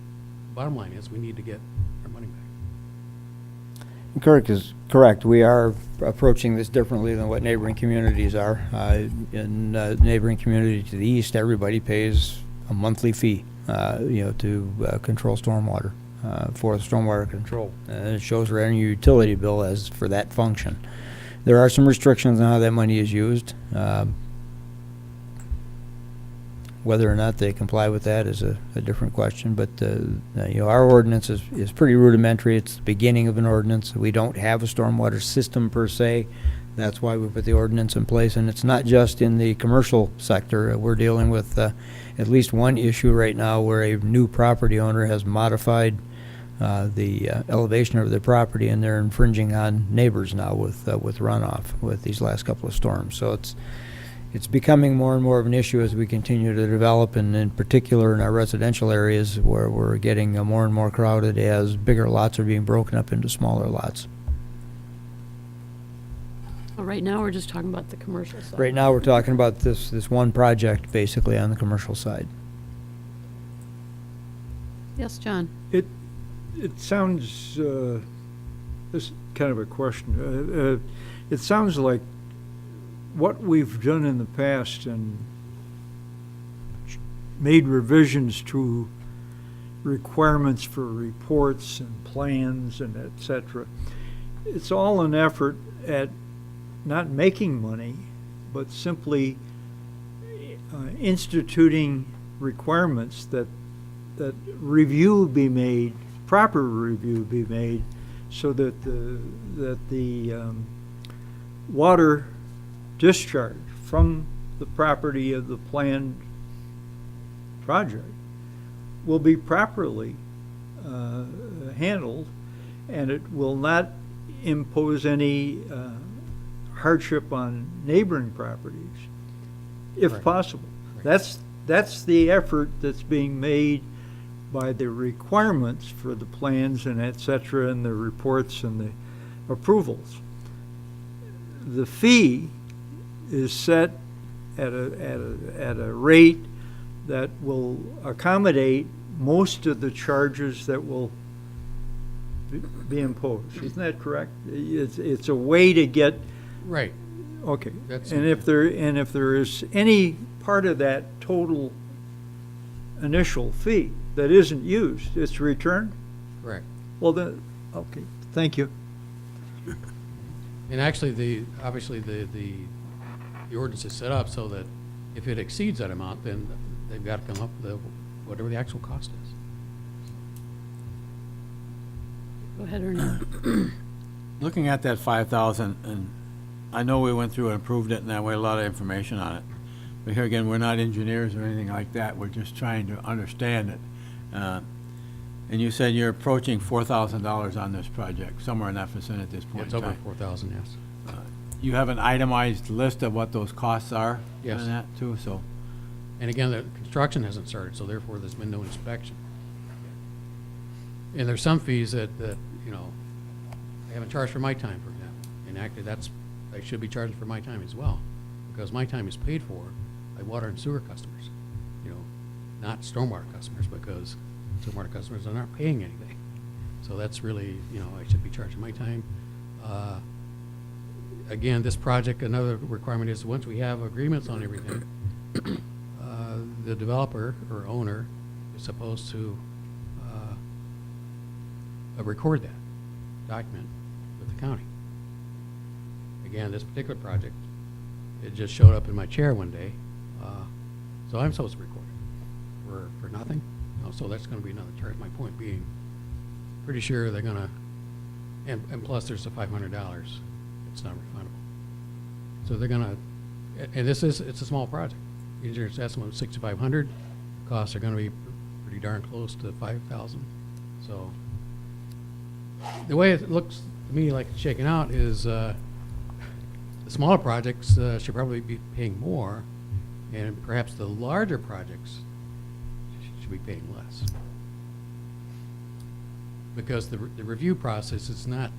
bottom line is we need to get our money back. Kirk is correct. We are approaching this differently than what neighboring communities are. In neighboring community to the east, everybody pays a monthly fee, to control stormwater, for stormwater control. And it shows right on your utility bill as for that function. There are some restrictions on how that money is used. Whether or not they comply with that is a different question, but our ordinance is pretty rudimentary. It's the beginning of an ordinance. We don't have a stormwater system per se. That's why we put the ordinance in place, and it's not just in the commercial sector. We're dealing with at least one issue right now where a new property owner has modified the elevation of their property, and they're infringing on neighbors now with runoff with these last couple of storms. So it's becoming more and more of an issue as we continue to develop, and in particular in our residential areas where we're getting more and more crowded as bigger lots are being broken up into smaller lots. All right now, we're just talking about the commercial side. Right now, we're talking about this one project, basically, on the commercial side. Yes, John? It sounds, this is kind of a question. It sounds like what we've done in the past and made revisions to requirements for reports and plans and et cetera. It's all an effort at not making money, but simply instituting requirements that review be made, proper review be made, so that the water discharge from the property of the planned project will be properly handled, and it will not impose any hardship on neighboring properties, if Right. possible. Right. That's the effort that's being made by the requirements for the plans and et cetera, and the reports and the approvals. The fee is set at a rate that will accommodate most of the charges that will be imposed. Isn't that correct? It's a way to get, Right. okay. That's- And if there is any part of that total initial fee that isn't used, it's returned? Correct. Well, then, okay, thank you. And actually, obviously, the ordinance is set up so that if it exceeds that amount, then they've got to come up with whatever the actual cost is. Go ahead, Ernie. Looking at that 5,000, and I know we went through and approved it, and that way a lot of information on it. But here again, we're not engineers or anything like that. We're just trying to understand it. And you said you're approaching $4,000 on this project, somewhere in that vicinity at this point It's in over time. 4,000, yes. You have an itemized list of what those costs are? Yes. On that too, so. And again, the construction hasn't started, so therefore there's been no inspection. And there's some fees that, you know, I haven't charged for my time, for example. And actually, I should be charging for my time as well, because my time is paid for by water and sewer customers, you know, not stormwater customers, because stormwater customers are not paying anything. So that's really, you know, I should be charging my time. Again, this project, another requirement is once we have agreements on everything, the developer or owner is supposed to record that document with the county. Again, this particular project, it just showed up in my chair one day, so I'm supposed to record it for nothing. You know, so that's going to be another charge. My point being, pretty sure they're going to, and plus there's the $500. It's not refundable. So they're going to, and it's a small project. Engineer's estimate of 6,500. Costs are going to be pretty darn close to 5,000. So the way it looks to me like it's shaking out is the smaller projects should probably be paying more, and perhaps the larger projects should be paying less. Because the review process is not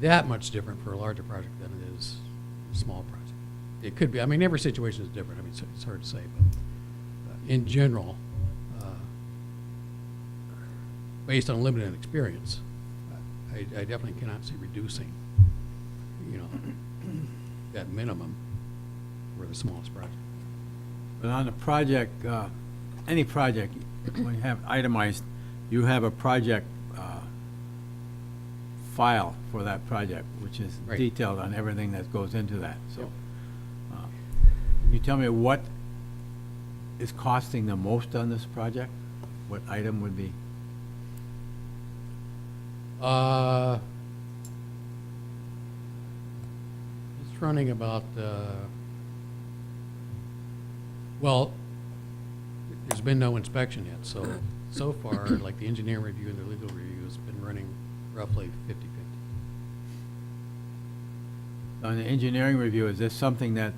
that much different for a larger project than it is a small project. It could be, I mean, every situation is different. I mean, it's hard to say, but in general, based on limited experience, I definitely cannot see reducing, you know, that minimum for the smallest project. But on the project, any project, when you have itemized, you have a project file for that project, which is Right. detailed on everything that goes into that. So, Yep. can you tell me what is costing the most on this project? What item would be? It's running about, well, there's been no inspection yet, so far, like the engineering review and the legal review has been running roughly 50/50. On the engineering review, is this something that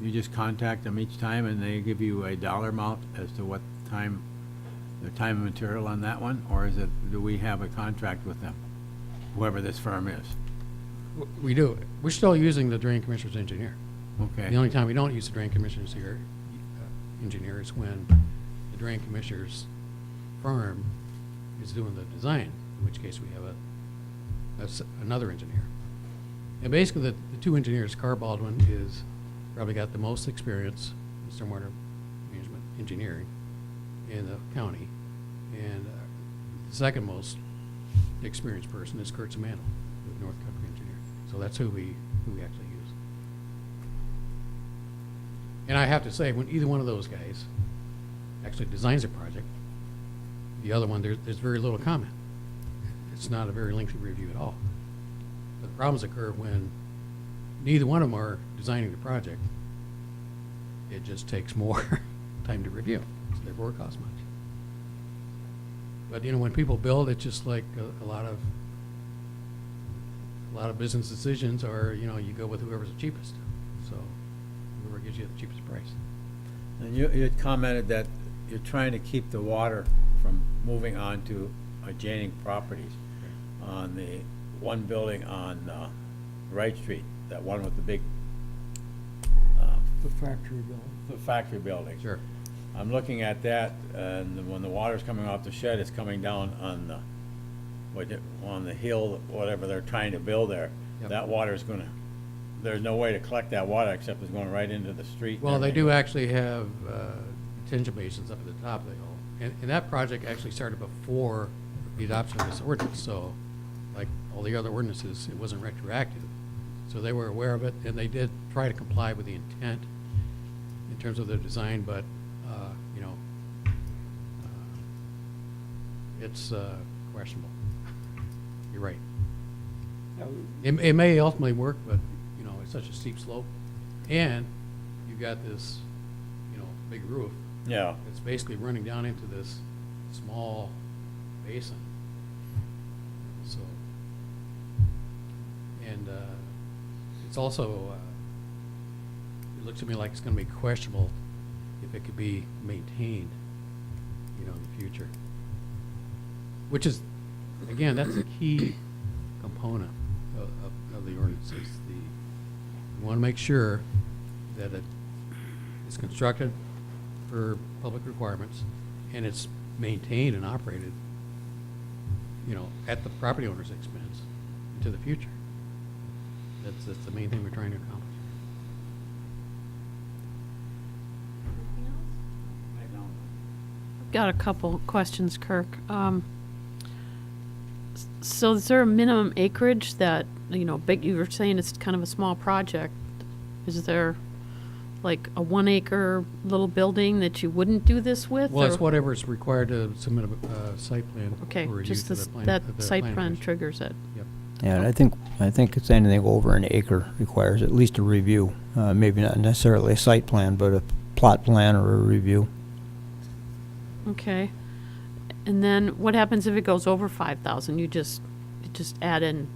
you just contact them each time and they give you a dollar amount as to what time, the time and material on that one? Or is it, do we have a contract with them, whoever this firm is? We do. We're still using the drain commissioner's engineer. Okay. The only time we don't use the drain commissioner's engineer is when the drain commissioner's firm is doing the design, in which case we have another engineer. And basically, the two engineers, Carl Baldwin is probably got the most experience in stormwater management engineering in the county, and the second most experienced person is Kurt Samantha with North Country Engineering. So that's who we actually use. And I have to say, when either one of those guys actually designs a project, the other one, there's very little comment. It's not a very lengthy review at all. But the problems occur when neither one of them are designing the project. It just takes more time to review, so therefore it costs much. But, you know, when people build, it's just like a lot of business decisions are, you know, you go with whoever's the cheapest. So whoever gives you the cheapest price. And you had commented that you're trying to keep the water from moving on to adjoining properties on the one building on Wright Street, that one with the big The factory building. the factory building. Sure. I'm looking at that, and when the water's coming off the shed, it's coming down on on the hill, whatever they're trying to build there. Yep. That water's gonna, there's no way to collect that water except it's going right into the street. and Well, they everything. do actually have detention basins up at the top of the hill. And that project actually started before the adoption of this ordinance, so like all the other ordinances, it wasn't retroactive. So they were aware of it, and they did try to comply with the intent in terms of their design, but, you know, it's questionable. You're right. It may ultimately work, but, you know, it's such a steep slope. And you've got this, you know, big roof. Yeah. It's basically running down into this small basin. So, and it's also, it looks to me like it's gonna be questionable if it could be maintained, you know, in the future. Which is, again, that's a key component of the ordinance, is you wanna make sure that it is constructed for public requirements, and it's maintained and operated, you know, at the property owner's expense into the future. That's the main thing we're trying to accomplish. Got a couple questions, Kirk. So is there a minimum acreage that, you know, big, you were saying it's kind of a small project. Is there like a 1 acre little building that you wouldn't do this with? Well, it's or- whatever is required to submit a site plan Okay, for review just to this, the plan. that to the site planning plan commission. triggers it. Yep. Yeah, and I think it's anything over an acre requires at least a review. Maybe not necessarily a site plan, but a plot plan or a review. Okay. And then what happens if it goes over 5,000? You just add in,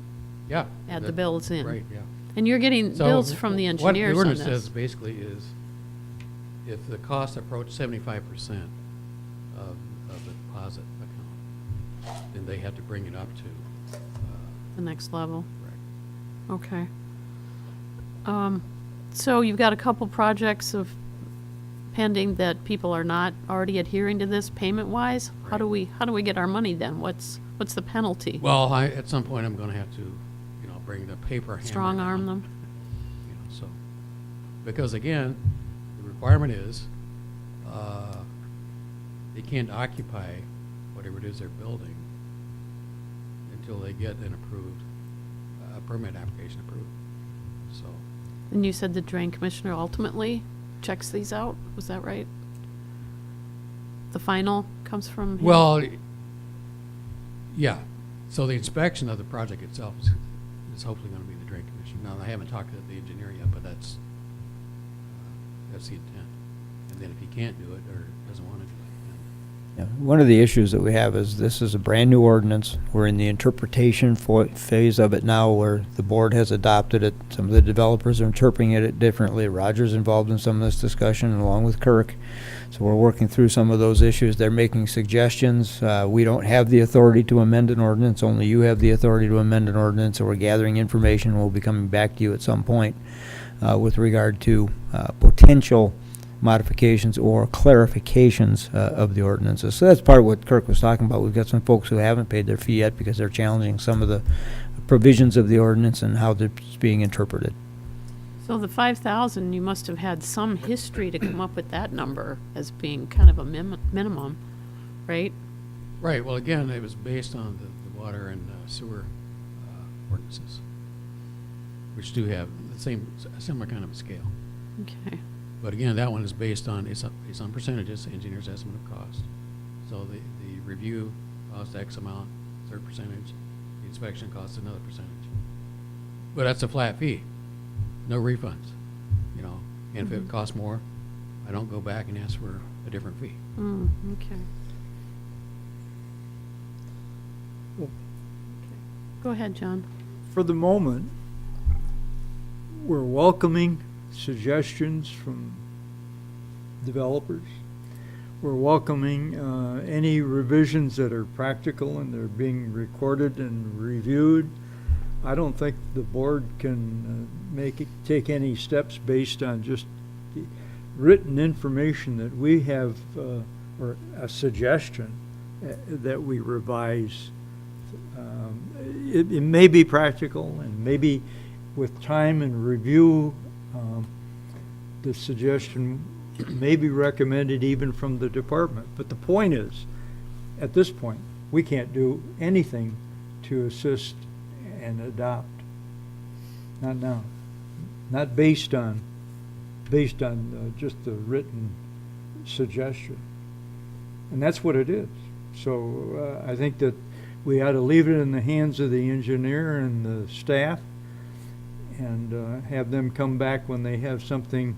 Yeah. add the that- bills in. Right, yeah. And you're getting So bills from the engineers What the on ordinance this. says basically is, if the costs approach 75% of the deposit account, then they have to bring it up to, The next level. correct. Okay. So you've got a couple projects of pending that people are not already adhering to this payment-wise? How do we get our money then? What's the penalty? Well, at some point, I'm gonna have to, you know, bring the paper hammer Strong arm down, them? you know, so, because again, the requirement is, they can't occupy whatever it is they're building until they get an approved, permit application approved, so. And you said the drain commissioner ultimately checks these out? Was that right? The final comes from him? Well, yeah, so the inspection of the project itself is hopefully gonna be the drain commission. Now, I haven't talked to the engineer yet, but that's the intent. And then if he can't do it, or doesn't wanna do it, then Yeah, one of the issues that we have is this is a brand-new ordinance. We're in the interpretation phase of it now, where the board has adopted it. Some of the developers are interpreting it differently. Roger's involved in some of this discussion, along with Kirk. So we're working through some of those issues. They're making suggestions. We don't have the authority to amend an ordinance. Only you have the authority to amend an ordinance, so we're gathering information. We'll be coming back to you at some point with regard to potential modifications or clarifications of the ordinances. So that's part of what Kirk was talking about. We've got some folks who haven't paid their fee yet because they're challenging some of the provisions of the ordinance and how they're being interpreted. So the 5,000, you must have had some history to come up with that number as being kind of a minimum, right? Right, well, again, it was based on the water and sewer ordinances, which do have the similar kind of a scale. Okay. But again, that one is based on, it's on percentages, engineer's estimate of cost. So the review costs X amount, third percentage, the inspection costs another percentage. But that's a flat fee, no refunds, you know. And if it costs more, I don't go back and ask for a different fee. Okay. Go ahead, John. For the moment, we're welcoming suggestions from developers. We're welcoming any revisions that are practical and they're being recorded and reviewed. I don't think the board can take any steps based on just the written information that we have, or a suggestion that we revise. It may be practical, and maybe with time and review, the suggestion may be recommended even from the department. But the point is, at this point, we can't do anything to assist and adopt. Not now. Not based on just the written suggestion. And that's what it is. So I think that we ought to leave it in the hands of the engineer and the staff, and have them come back when they have something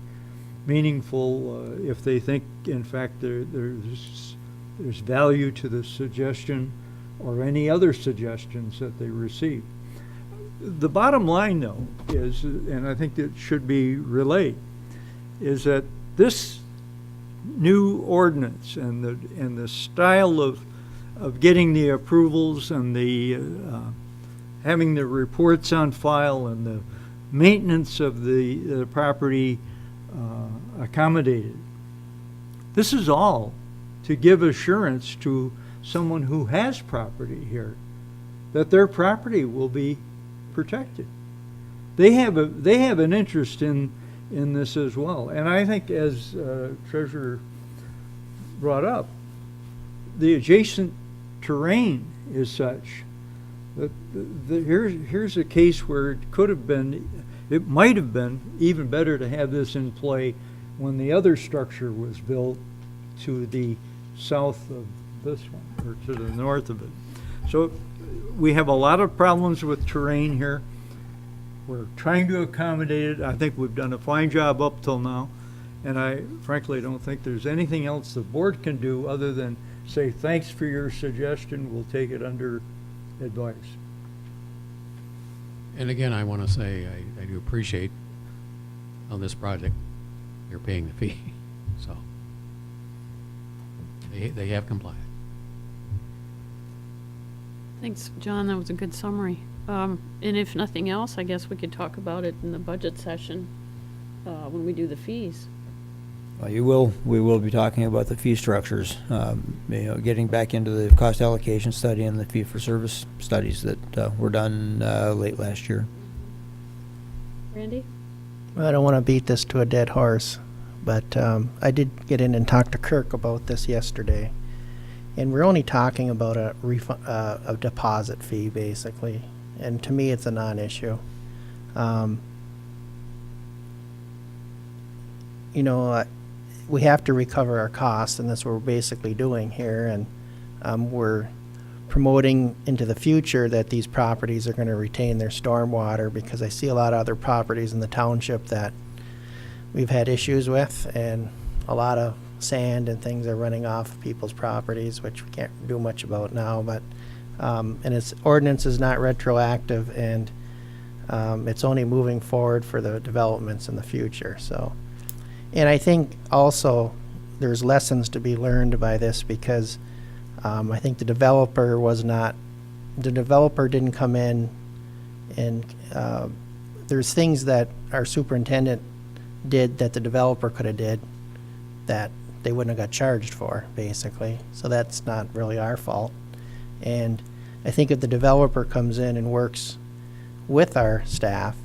meaningful, if they think, in fact, there's value to the suggestion or any other suggestions that they receive. The bottom line, though, is, and I think it should be relayed, is that this new ordinance and the style of getting the approvals and the having the reports on file and the maintenance of the property accommodated. This is all to give assurance to someone who has property here that their property will be protected. They have an interest in this as well. And I think, as Treasurer brought up, the adjacent terrain is such that here's a case where it might have been even better to have this in play when the other structure was built to the south of this one, or to the north of it. So we have a lot of problems with terrain here. We're trying to accommodate it. I think we've done a fine job up till now, and I frankly don't think there's anything else the board can do other than say, thanks for your suggestion, we'll take it under advice. And again, I want to say, I do appreciate on this project, you're paying the fee, so they have complied. Thanks, John. That was a good summary. And if nothing else, I guess we could talk about it in the budget session when we do the fees. We will be talking about the fee structures, getting back into the cost allocation study and the fee for service studies that were done late last year. Randy? Well, I don't want to beat this to a dead horse, but I did get in and talk to Kirk about this yesterday. And we're only talking about a deposit fee, basically. And to me, it's a non-issue. We have to recover our costs, and that's what we're basically doing here. And we're promoting into the future that these properties are going to retain their stormwater, because I see a lot of other properties in the township that we've had issues with, and a lot of sand and things are running off people's properties, which we can't do much about now, but, and its ordinance is not retroactive, and it's only moving forward for the developments in the future, so. And I think also there's lessons to be learned by this, because I think the developer didn't come in, and there's things that our superintendent did that the developer could have did that they wouldn't have got charged for, basically. So that's not really our fault. And I think if the developer comes in and works with our staff,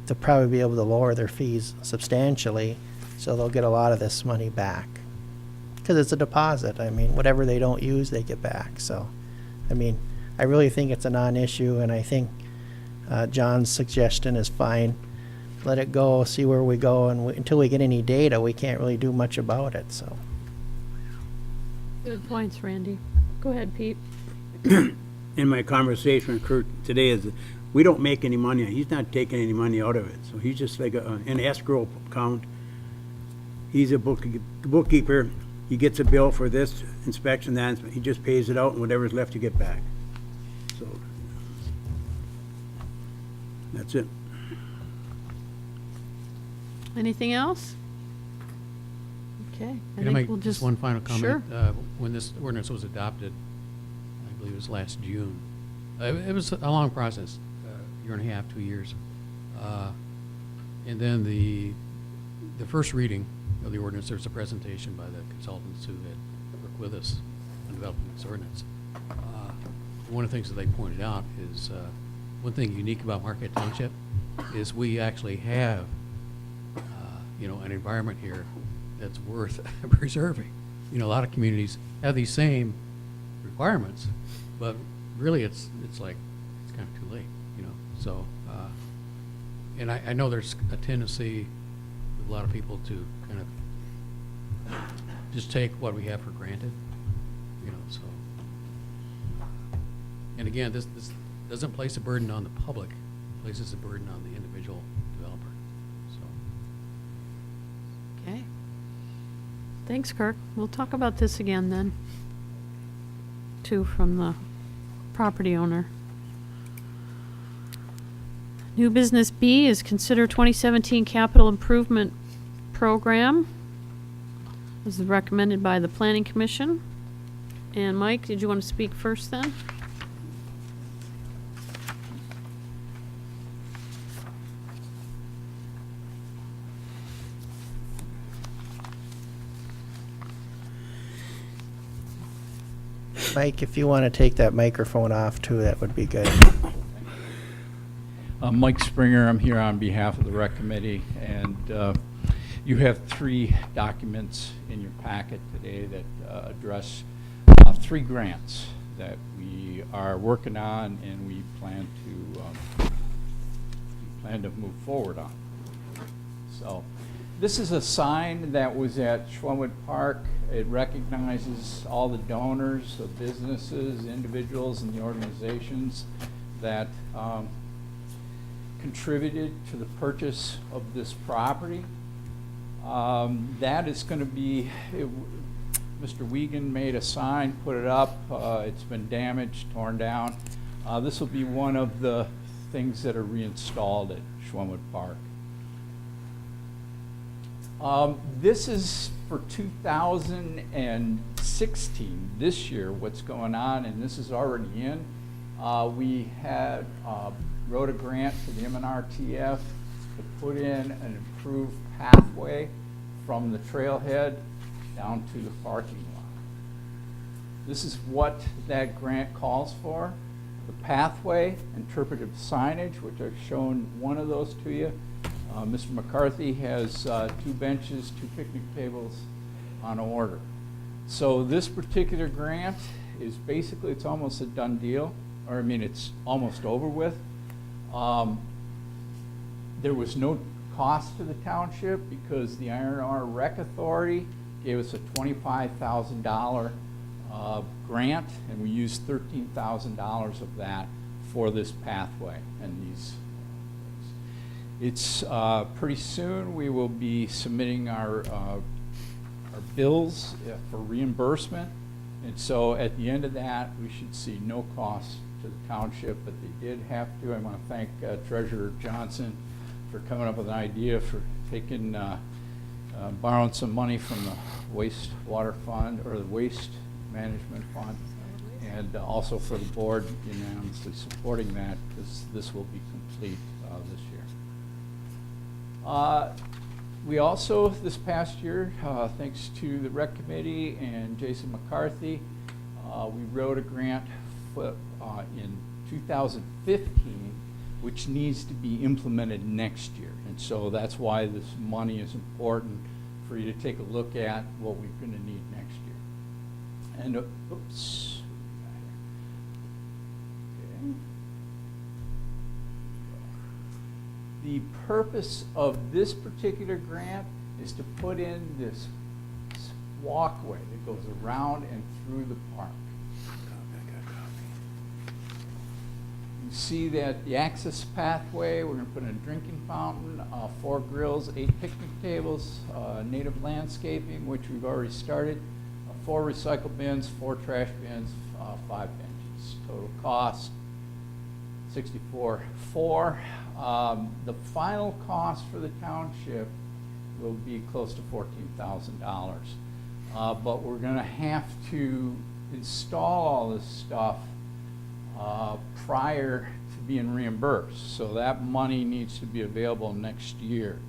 they'll probably be able to lower their fees substantially, so they'll get a lot of this money back. Because it's a deposit. I mean, whatever they don't use, they get back. So, I mean, I really think it's a non-issue, and I think John's suggestion is fine. Let it go, see where we go, and until we get any data, we can't really do much about it, so. Good points, Randy. Go ahead, Pete. In my conversation with Kurt today is that we don't make any money. He's not taking any money out of it. So he's just like an escrow account. He's a bookkeeper. He gets a bill for this inspection, that, he just pays it out, and whatever's left you get back. So that's it. Anything else? Okay. Can I make just one final comment? Sure. When this ordinance was adopted, I believe it was last June, it was a long process, year and a half, 2 years. And then the first reading of the ordinance, there was a presentation by the consultants who had worked with us on developing this ordinance. One of the things that they pointed out is one thing unique about Marquette Township is we actually have an environment here that's worth preserving. A lot of communities have these same requirements, but really it's kind of too late, So, and I know there's a tendency with a lot of people to kind of just take what we have for granted, So, and again, this doesn't place a burden on the public; it places a burden on the individual developer. Okay. Thanks, Kirk. We'll talk about this again then, too, from the property owner. New business B is consider 2017 capital improvement program. This is recommended by the Planning Commission. And Mike, did you want to speak first then? Mike, if you want to take that microphone off too, that would be good. Mike Springer, I'm here on behalf of the rec committee, and you have 3 documents in your packet today that address 3 grants that we are working on and we plan to move forward on. So this is a sign that was at Schwunwood Park. It recognizes all the donors, the businesses, individuals, and the organizations that contributed to the purchase of this property. That is going to be, Mr. Wiegand made a sign, put it up. It's been damaged, torn down. This will be one of the things that are reinstalled at Schwunwood Park. This is for 2016, this year, what's going on, and this is already in. We had wrote a grant to the MNRTF to put in an improved pathway from the trailhead down to the parking lot. This is what that grant calls for. The pathway, interpretive signage, which I've shown one of those to you. Mr. McCarthy has 2 benches, 2 picnic tables on order. So this particular grant is basically, it's almost a done deal, or I mean, it's almost over with. There was no cost to the township because the Iron Ore Rec Authority gave us a $25,000 grant, and we used $13,000 of that for this pathway and these. It's pretty soon we will be submitting our bills for reimbursement. And so at the end of that, we should see no cost to the township, but they did have to. I want to thank Treasurer Johnson for coming up with an idea for taking, borrowing some money from the wastewater fund, or the waste management fund, and also for the board unanimously supporting that, because this will be complete this year. We also, this past year, thanks to the rec committee and Jason McCarthy, we wrote a grant in 2015, which needs to be implemented next year. And so that's why this money is important for you to take a look at what we're going to need next year. And, oops. Okay. The purpose of this particular grant is to put in this walkway that goes around and through the park. You see that the access pathway, we're going to put in a drinking fountain, 4 grills, 8 picnic tables, native landscaping, which we've already started, 4 recycle bins, 4 trash bins, 5 benches. Total cost, $64,400. The final cost for the township will be close to $14,000. But we're going to have to install all this stuff prior to being reimbursed. So that money needs to be available next year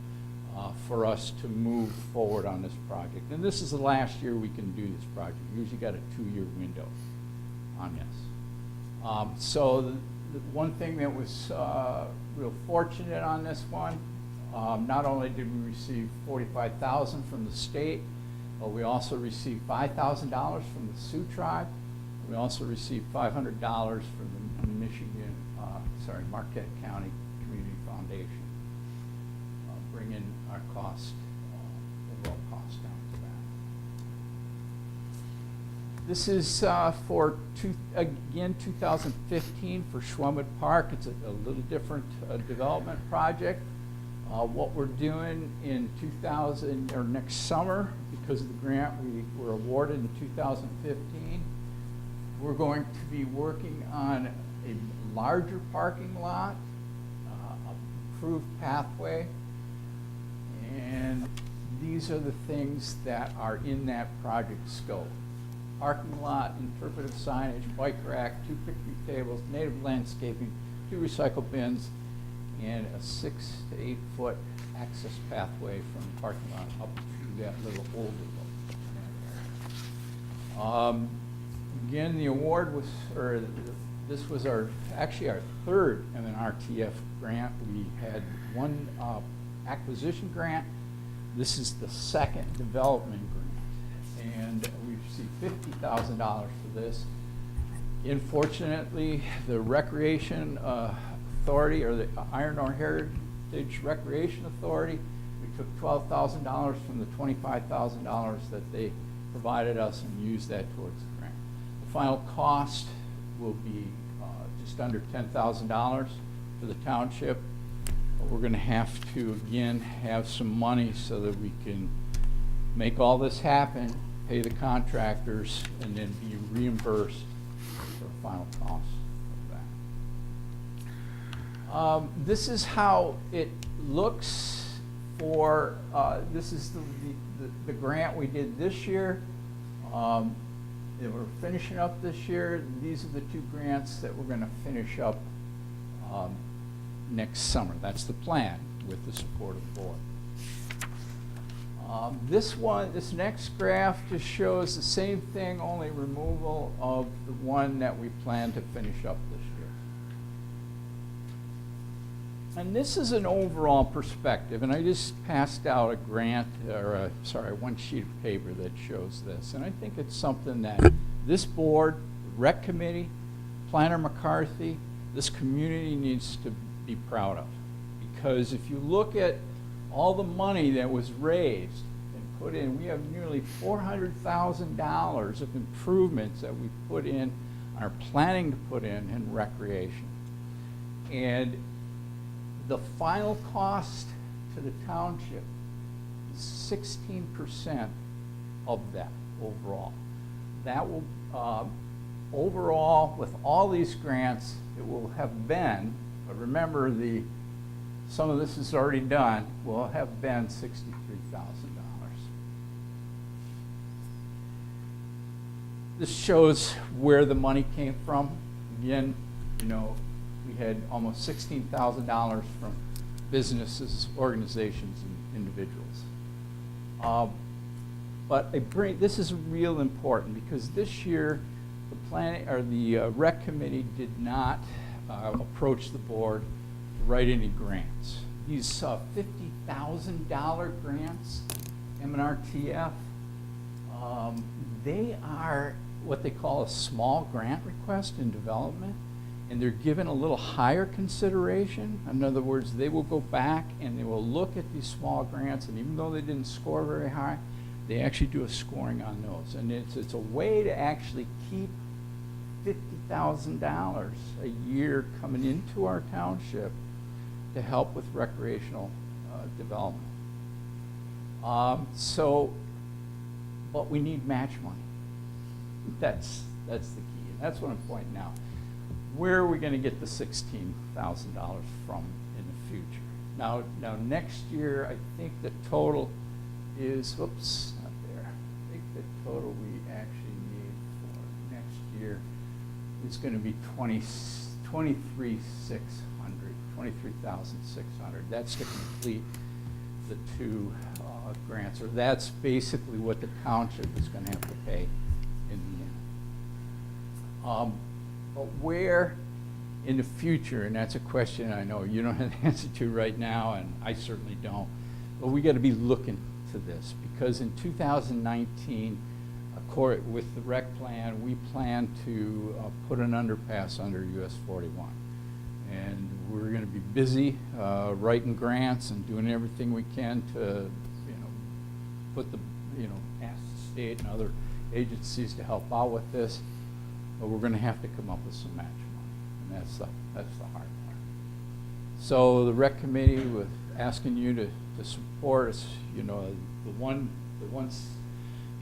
for us to move forward on this project. And this is the last year we can do this project. We usually got a 2-year window on this. So the one thing that was real fortunate on this one, not only did we receive $45,000 from the state, but we also received $5,000 from the Sioux tribe. We also received $500 from the Marquette County Community Foundation, bringing our cost, overall cost down to that. This is for, again, 2015 for Schwemmwood Park. It's a little different development project. What we're doing in next summer, because of the grant we were awarded in 2015, we're going to be working on a larger parking lot, improved pathway, and these are the things that are in that project scope. Parking lot, interpretive signage, bike rack, 2 picnic tables, native landscaping, 2 recycle bins, and a 6 to 8 foot access pathway from the parking lot up to that little older road. Again, the award was, or this was actually our 3rd MNRTF grant. We had 1 acquisition grant. This is the 2nd development grant, and we received $50,000 for this. Unfortunately, the Recreation Authority, or the Iron Ore Heritage Recreation Authority, we took $12,000 from the $25,000 that they provided us and used that towards the grant. The final cost will be just under $10,000 for the township. But we're going to have to, again, have some money so that we can make all this happen, pay the contractors, and then be reimbursed for the final cost of that. This is how it looks for, this is the grant we did this year. We're finishing up this year. These are the 2 grants that we're going to finish up next summer. That's the plan, with the support of the board. This next graph just shows the same thing, only removal of the one that we plan to finish up this year. And this is an overall perspective, and I just passed out a grant, or one sheet of paper that shows this. And I think it's something that this board, rec committee, Planner McCarthy, this community needs to be proud of. Because if you look at all the money that was raised and put in, we have nearly $400,000 of improvements that we put in, are planning to put in recreation. And the final cost to the township is 16% of that overall. That will, overall, with all these grants, it will have been, but remember some of this is already done, will have been $63,000. This shows where the money came from. Again, you know, we had almost $16,000 from businesses, organizations, and individuals. But this is real important because this year the rec committee did not approach the board to write any grants. These $50,000 grants, M&RTF, they are what they call a small grant request in development, and they're given a little higher consideration. In other words, they will go back and they will look at these small grants, and even though they didn't score very high, they actually do a scoring on those. And it's a way to actually keep $50,000 a year coming into our township to help with recreational development. But we need match money. That's the key, and that's what I'm pointing out. Where are we going to get the $16,000 from in the future? Now next year, I think the total is, oops, not there. I think the total we actually need for next year is going to be $23,600. That's to complete the two grants, or that's basically what the township is going to have to pay in the end. But where in the future, and that's a question I know you don't have the answer to right now, and I certainly don't, but we got to be looking to this, because in 2019, with the rec plan, we plan to put an underpass under US 41. And we're going to be busy writing grants and doing everything we can to, ask the state and other agencies to help out with this. But we're going to have to come up with some match money, and that's the hard part. So the rec committee was asking you to support us. The one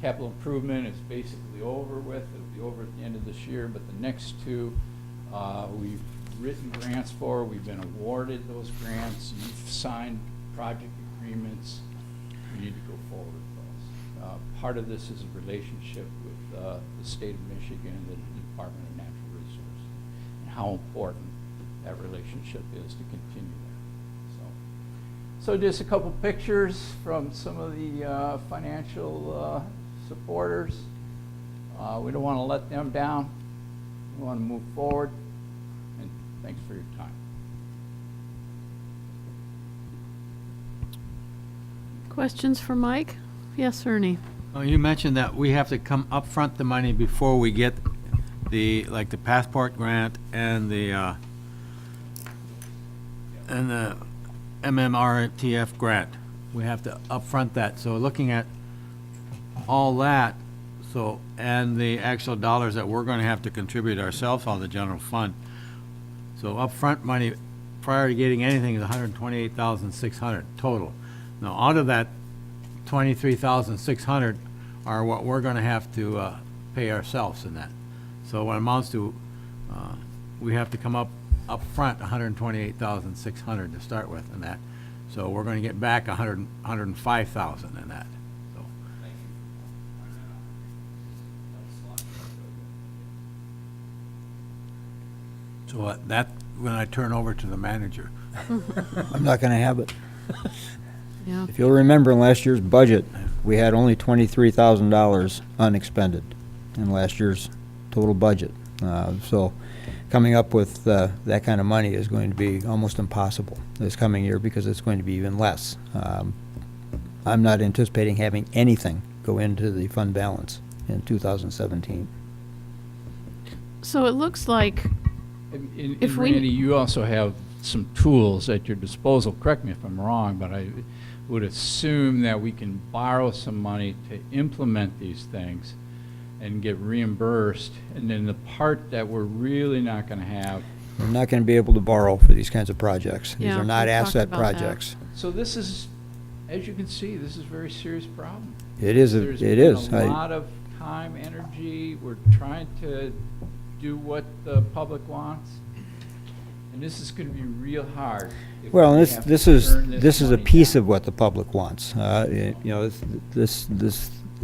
capital improvement is basically over with. It'll be over at the end of this year. But the next two, we've written grants for. We've been awarded those grants. You've signed project agreements. We need to go forward with those. Part of this is a relationship with the state of Michigan and the Department of Natural Resources, and how important that relationship is to continue that. So just a couple pictures from some of the financial supporters. We don't want to let them down. We want to move forward. And thanks for your time. Questions for Mike? Yes, Ernie. Oh, you mentioned that we have to come up front the money before we get the passport grant and the MMRTF grant. We have to upfront that. So looking at all that, and the actual dollars that we're going to have to contribute ourselves on the general fund. So upfront money prior to getting anything is $128,600 total. Now, out of that $23,600 are what we're going to have to pay ourselves in that. So what amounts to, we have to come up front $128,600 to start with in that. So we're going to get back $105,000 in that. So that, when I turn over to the manager. I'm not going to have it. Yeah. If you'll remember, in last year's budget, we had only $23,000 unexpended in last year's total budget. So coming up with that kind of money is going to be almost impossible this coming year, because it's going to be even less. I'm not anticipating having anything go into the fund balance in 2017. So it looks like And If we- Randy, you also have some tools at your disposal. Correct me if I'm wrong, but I would assume that we can borrow some money to implement these things and get reimbursed. And then the part that we're really not going to have. We're not going to be able to borrow for these kinds of projects. These Yeah, are not we talked asset about that. projects. So this is, as you can see, this is a very serious problem. It is, There's it been is. a lot of time, energy. We're trying to do what the public wants. And this is going to be real hard. if Well, we and have to this is, turn this is a money piece down. of what the public wants. You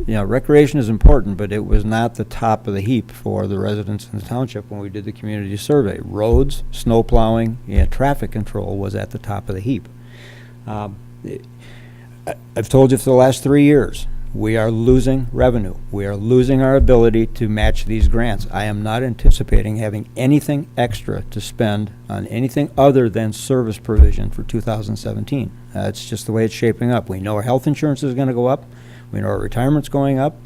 know, recreation is important, but it was not the top of the heap for the residents in the township when we did the community survey. Roads, snow plowing, and traffic control was at the top of the heap. I've told you for the last 3 years, we are losing revenue. We are losing our ability to match these grants. I am not anticipating having anything extra to spend on anything other than service provision for 2017. It's just the way it's shaping up. We know our health insurance is going to go up. We know our retirement's going up.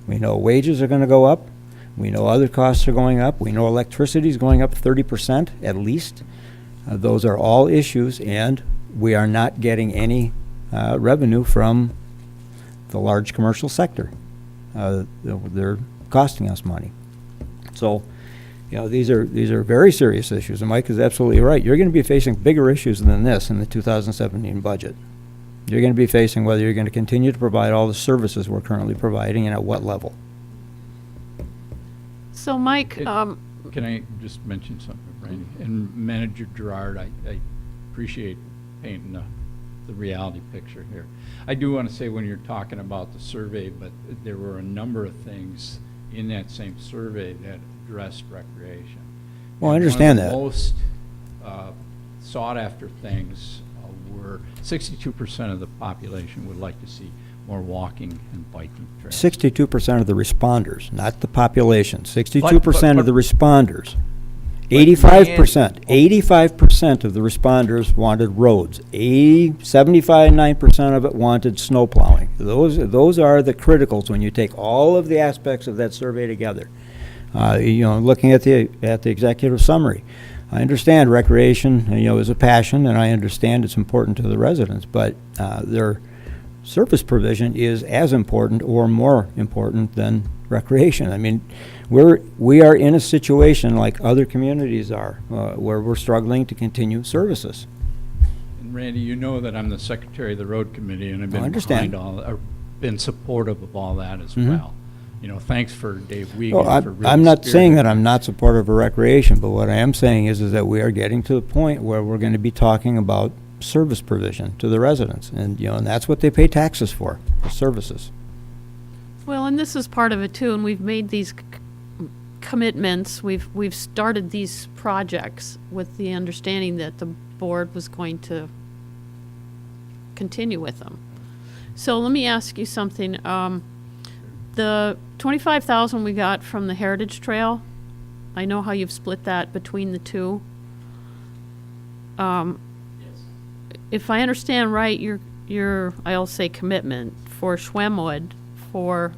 We know wages are going to go up. We know other costs are going up. We know electricity is going up 30% at least. Those are all issues, and we are not getting any revenue from the large commercial sector. They're costing us money. So, you know, these are very serious issues, and Mike is absolutely right. You're going to be facing bigger issues than this in the 2017 budget. You're going to be facing whether you're going to continue to provide all the services we're currently providing and at what level. So Mike, Can I just mention something, Randy? And Manager Gerard, I appreciate painting the reality picture here. I do want to say when you're talking about the survey, but there were a number of things in that same survey that addressed recreation. Well, I And understand one of that. the most sought-after things were 62% of the population would like to see more walking and biking trails. 62% of the responders, not the population. 62% of the responders. But 85%. 85% of the responders wanted roads. 79% of it wanted snow plowing. Those are the criticals when you take all of the aspects of that survey together. You know, looking at the executive summary, I understand recreation, you know, is a passion, and I understand it's important to the residents, but their service provision is as important or more important than recreation. I mean, we are in a situation like other communities are, where we're struggling to continue services. And Randy, you know that I'm the secretary of the road committee, and I've I been understand. been supportive of all that as Mhm. well. You know, thanks for Dave Wiegand Well, for really I'm not saying that spearheading. I'm not supportive of recreation, but what I am saying is that we are getting to the point where we're going to be talking about service provision to the residents, and you know, and that's what they pay taxes for services. well, and this is part of it too, and we've made these commitments. We've started these projects with the understanding that the board was going to continue with them. So let me ask you something. The 25,000 we got from the Heritage Trail, I know how you've split that between the two. If I understand right, your I'll say commitment for Schwemmwood to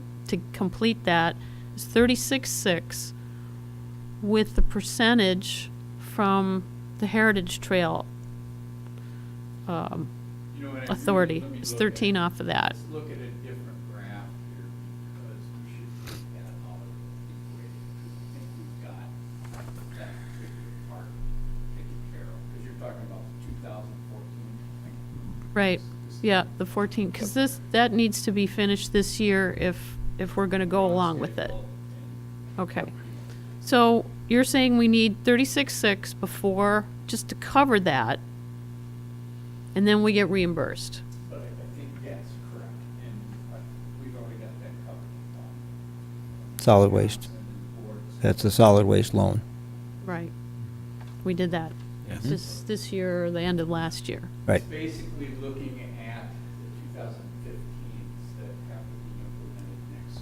complete that is 36.6 with the percentage from the Heritage Trail You know, and I authority. let me It's look 13 at- off of that. Let's look at a different graph here, because we should look at all of the equations. I think we've got that particular part taken care of, because you're talking about the 2014. Right, yeah, the 14, because that needs to be finished this year if we're gonna go along with it. Okay. So you're saying we need 36.6 before, just to cover that, and then we get reimbursed? But I think that's correct, and we've already got that covered. Solid waste. That's a solid waste loan. Right. We did that. Yes. This year, or the end of last year. Right. Basically looking at the 2015s that have to be implemented next.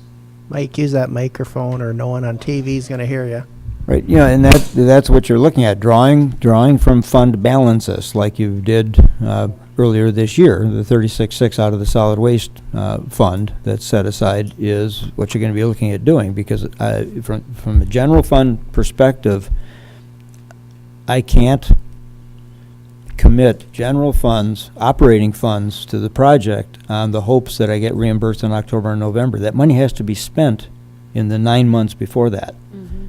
Mike, use that microphone or no one on TV is going to hear you. Right, yeah, and that's what you're looking at, drawing from fund balances, like you did earlier this year. The 36.6 out of the solid waste fund that's set aside is what you're going to be looking at doing, because from a general fund perspective, I can't commit general funds, operating funds to the project on the hopes that I get reimbursed in October and November. That money has to be spent in the 9 months before that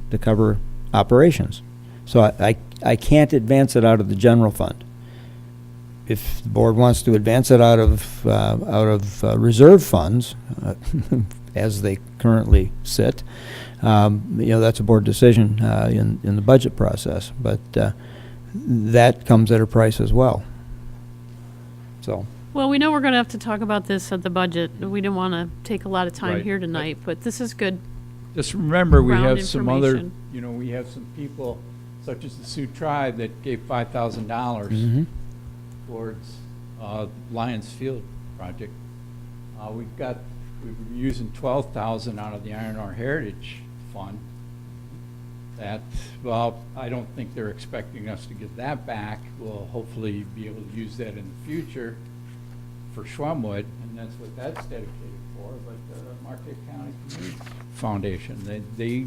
to cover operations. So I can't advance it out of the general fund. if the board wants to advance it out of reserve funds, as they currently sit, that's a board decision in the budget process. But that comes at a price as well. So. Well, we know we're going to have to talk about this at the budget. We didn't want to take a lot of time Right. here tonight, but this is good. Just remember, we Ground have some other, information. we have some people, such as the Sioux Tribe, that gave $5,000 Mhm. towards Lions Field project. We're using $12,000 out of the Iron Ore Heritage Fund. That, well, I don't think they're expecting us to get that back. We'll hopefully be able to use that in the future for Schwemmwood, and that's what that's dedicated for. But Marquette County Community Foundation, they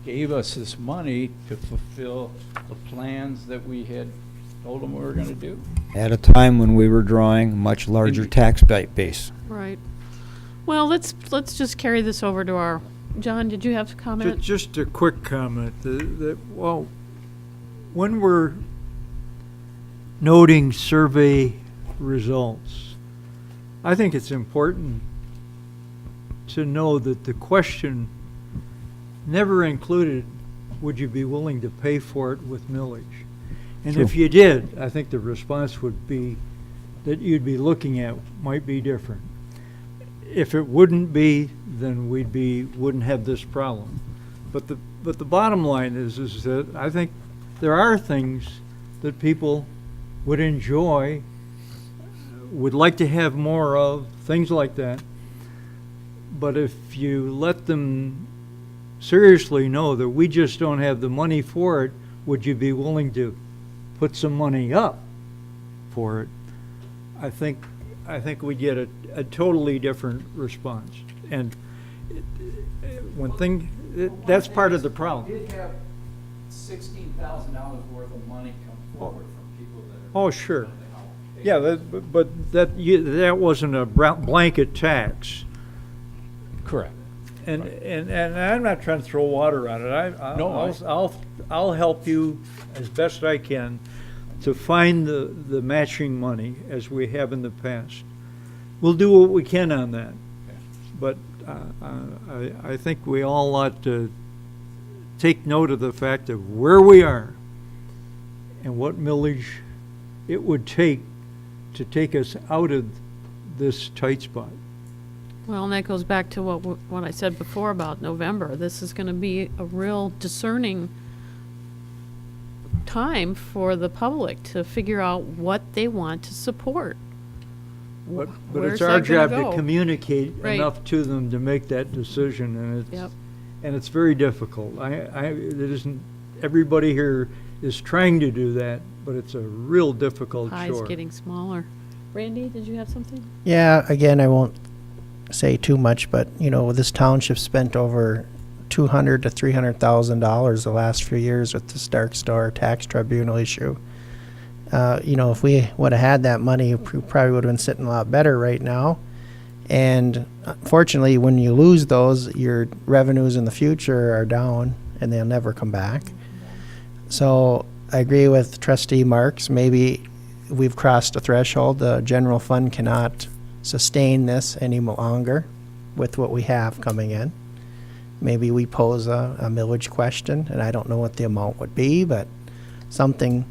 gave us this money to fulfill the plans that we had told them we were going to do. At a time when we were drawing much larger tax base. Right. Well, let's just carry this over to our, John, did you have a comment? Just a quick comment. Well, when we're noting survey results, I think it's important to know that the question never included, would you be willing to pay for it with millage? And if you did, I think the response would be that you'd be looking at might be different. If it wouldn't be, then wouldn't have this problem. But the bottom line is that I think there are things that people would enjoy, would like to have more of, things like that. But if you let them seriously know that we just don't have the money for it, would you be willing to put some money up for it? I think we get a totally different response. And that's part of the problem. We did have $16,000 worth of money come forward from people that Oh, sure. Yeah, but that wasn't a blanket tax. Correct. And I'm not trying to throw water on it. I'll help you as best I can to find the matching money as we have in the past. We'll do what we can on that. But I think we all ought to take note of the fact of where we are and what millage it would take to take us out of this tight spot. Well, and that goes back to what I said before about November. This is going to be a real discerning time for the public to figure out what they want to support. But Where's it's our that gonna job to go? communicate Right. enough to them to make that decision, and Yep. it's very difficult. It isn't, everybody here is trying to do that, but it's a real difficult Pie's chore. getting smaller. Randy, did you have something? Yeah, again, I won't say too much, but this township spent over $200,000 to $300,000 the last few years with this dark store tax tribunal issue. If we would have had that money, we probably would have been sitting a lot better right now. And unfortunately, when you lose those, your revenues in the future are down, and they'll never come back. So I agree with Trustee Marks. Maybe we've crossed a threshold. The general fund cannot sustain this any longer with what we have coming in. Maybe we pose a millage question, and I don't know what the amount would be, but something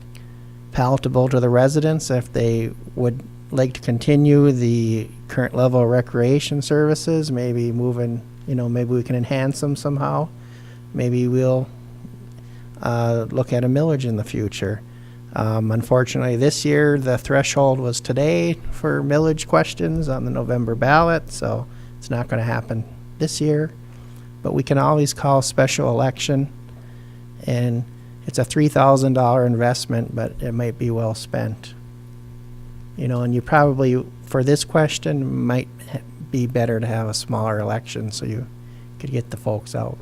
palatable to the residents if they would like to continue the current level of recreation services, maybe moving, maybe we can enhance them somehow. Maybe we'll look at a millage in the future. Unfortunately, this year, the threshold was today for millage questions on the November ballot, so it's not going to happen this year. But we can always call special election, and it's a $3,000 investment, but it might be well spent. And you probably, for this question, might be better to have a smaller election so you could get the folks out.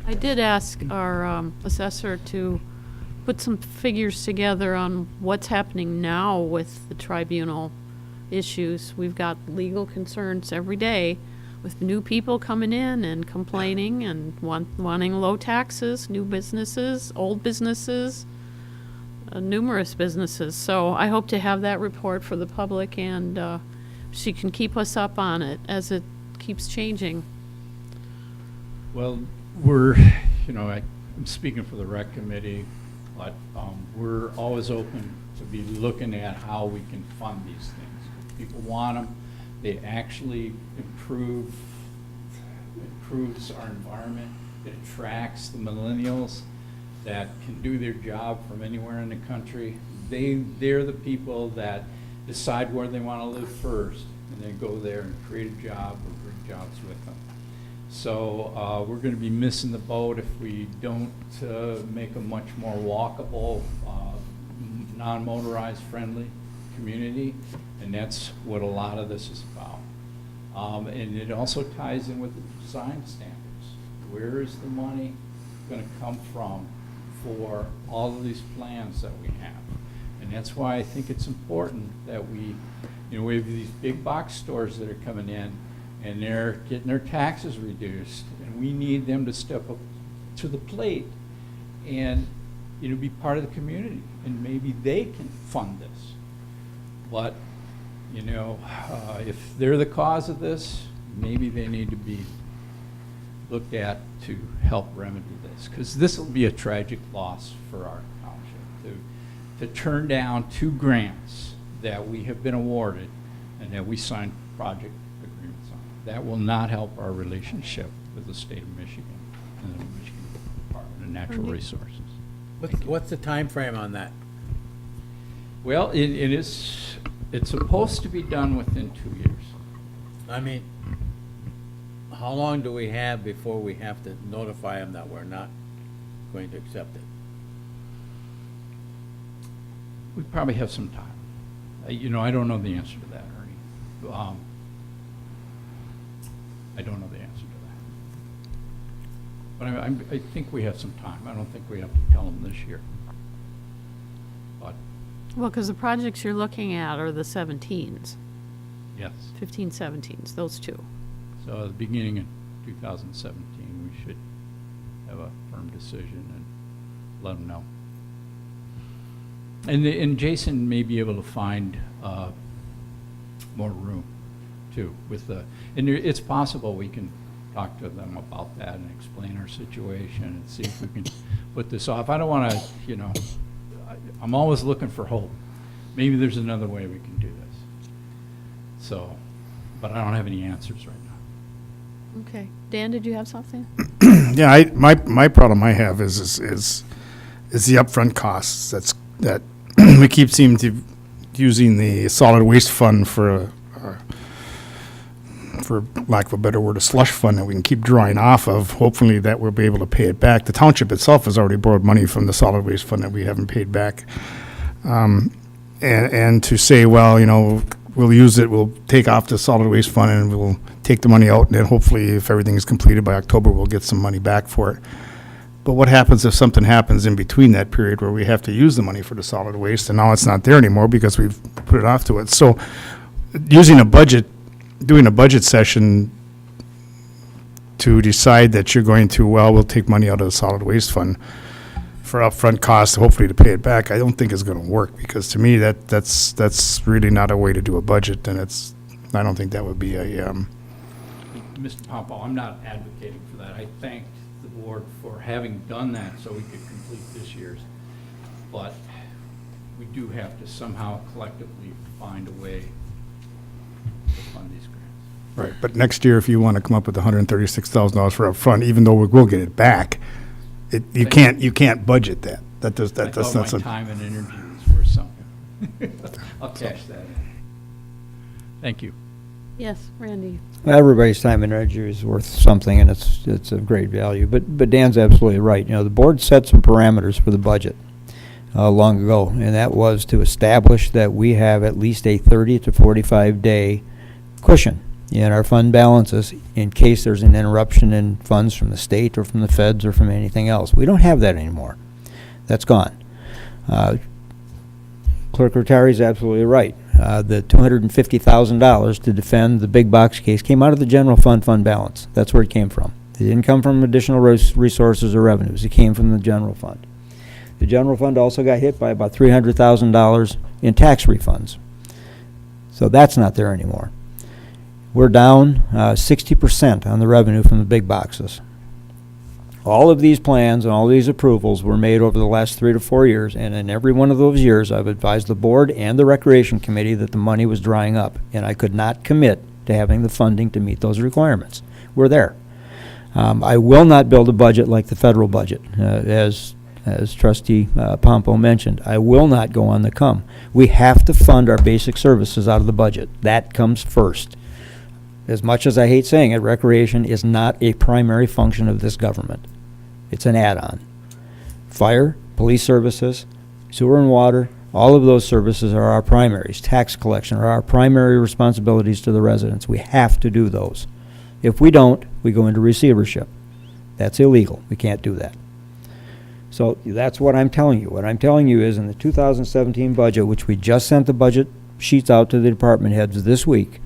I did ask our assessor to put some figures together on what's happening now with the tribunal issues. We've got legal concerns every day with new people coming in and complaining and wanting low taxes, new businesses, old businesses. numerous businesses. So I hope to have that report for the public, and she can keep us up on it as it keeps changing. Well, I'm speaking for the rec committee, but we're always open to be looking at how we can fund these things. If people want them, they actually improves our environment. It attracts the millennials that can do their job from anywhere in the country. They're the people that decide where they want to live first, and they go there and create a job or bring jobs with them. So we're going to be missing the boat if we don't make a much more walkable, non-motorized friendly community, and that's what a lot of this is about. And it also ties in with the design standards. Where is the money going to come from for all of these plans that we have? And that's why I think it's important that we have these big box stores that are coming in, and they're getting their taxes reduced, and we need them to step up to the plate and be part of the community, and maybe they can fund this. But if they're the cause of this, maybe they need to be looked at to help remedy this, because this will be a tragic loss for our township to turn down 2 grants that we have been awarded and that we signed project agreements on. That will not help our relationship with the state of Michigan and the Michigan Department of Natural Resources. What's the time frame on that? Well, it's supposed to be done within 2 years. I mean, how long do we have before we have to notify them that we're not going to accept it? We probably have some time. I don't know the answer to that, Ernie. I don't know the answer to that. But I think we have some time. I don't think we have to tell them this year. But Well, because the projects you're looking at are the 17s, yes. 15, 17s, those two. So at the beginning of 2017, we should have a firm decision and let them know. And Jason may be able to find more room too and it's possible we can talk to them about that and explain our situation and see if we can put this off. I don't want to, I'm always looking for hope. Maybe there's another way we can do this. So, but I don't have any answers right now. Okay. Dan, did you have something? Yeah, my problem I have is the upfront costs. That we keep seeming to using the solid waste fund for lack of a better word, a slush fund that we can keep drawing off of. Hopefully that we'll be able to pay it back. The township itself has already borrowed money from the solid waste fund that we haven't paid back. And to say, well, we'll use it, we'll take off the solid waste fund and we'll take the money out, and then hopefully if everything is completed by October, we'll get some money back for it. But what happens if something happens in between that period where we have to use the money for the solid waste, and now it's not there anymore because we've put it off to it? So doing a budget session to decide that you're going to, we'll take money out of the solid waste fund for upfront costs, hopefully to pay it back, I don't think is going to work, because to me that's really not a way to do a budget, and I don't think that would be a. Mr. Pompeo, I'm not advocating for that. I thanked the board for having done that so we could complete this year's, but we do have to somehow collectively find a way to fund these grants. Right, but next year, if you want to come up with $136,000 for upfront, even though we will get it back, you can't budget that. That's I not thought my something. time and interviews were something. I'll cash that in. Thank you. Yes, Randy. Everybody's time and energy is worth something, and it's of great value. But Dan's absolutely right. The board set some parameters for the budget long ago, and that was to establish that we have at least a 30 to 45 day cushion in our fund balances in case there's an interruption in funds from the state or from the feds or from anything else. We don't have that anymore. That's gone. Clerk Rotary is absolutely right. The $250,000 to defend the big box case came out of the general fund balance. That's where it came from. It didn't come from additional resources or revenues. It came from the general fund. The general fund also got hit by about $300,000 in tax refunds. So that's not there anymore. We're down 60% on the revenue from the big boxes. All of these plans and all these approvals were made over the last 3 to 4 years, and in every one of those years, I've advised the board and the recreation committee that the money was drying up, and I could not commit to having the funding to meet those requirements. We're there. I will not build a budget like the federal budget, as Trustee Pompo mentioned. I will not go on the come. We have to fund our basic services out of the budget. That comes first. As much as I hate saying it, recreation is not a primary function of this government. It's an add-on. Fire, police services, sewer and water, all of those services are our primaries. Tax collection are our primary responsibilities to the residents. We have to do those. If we don't, we go into receivership. That's illegal. We can't do that. So that's what I'm telling you. What I'm telling you is in the 2017 budget, which we just sent the budget sheets out to the department heads this week,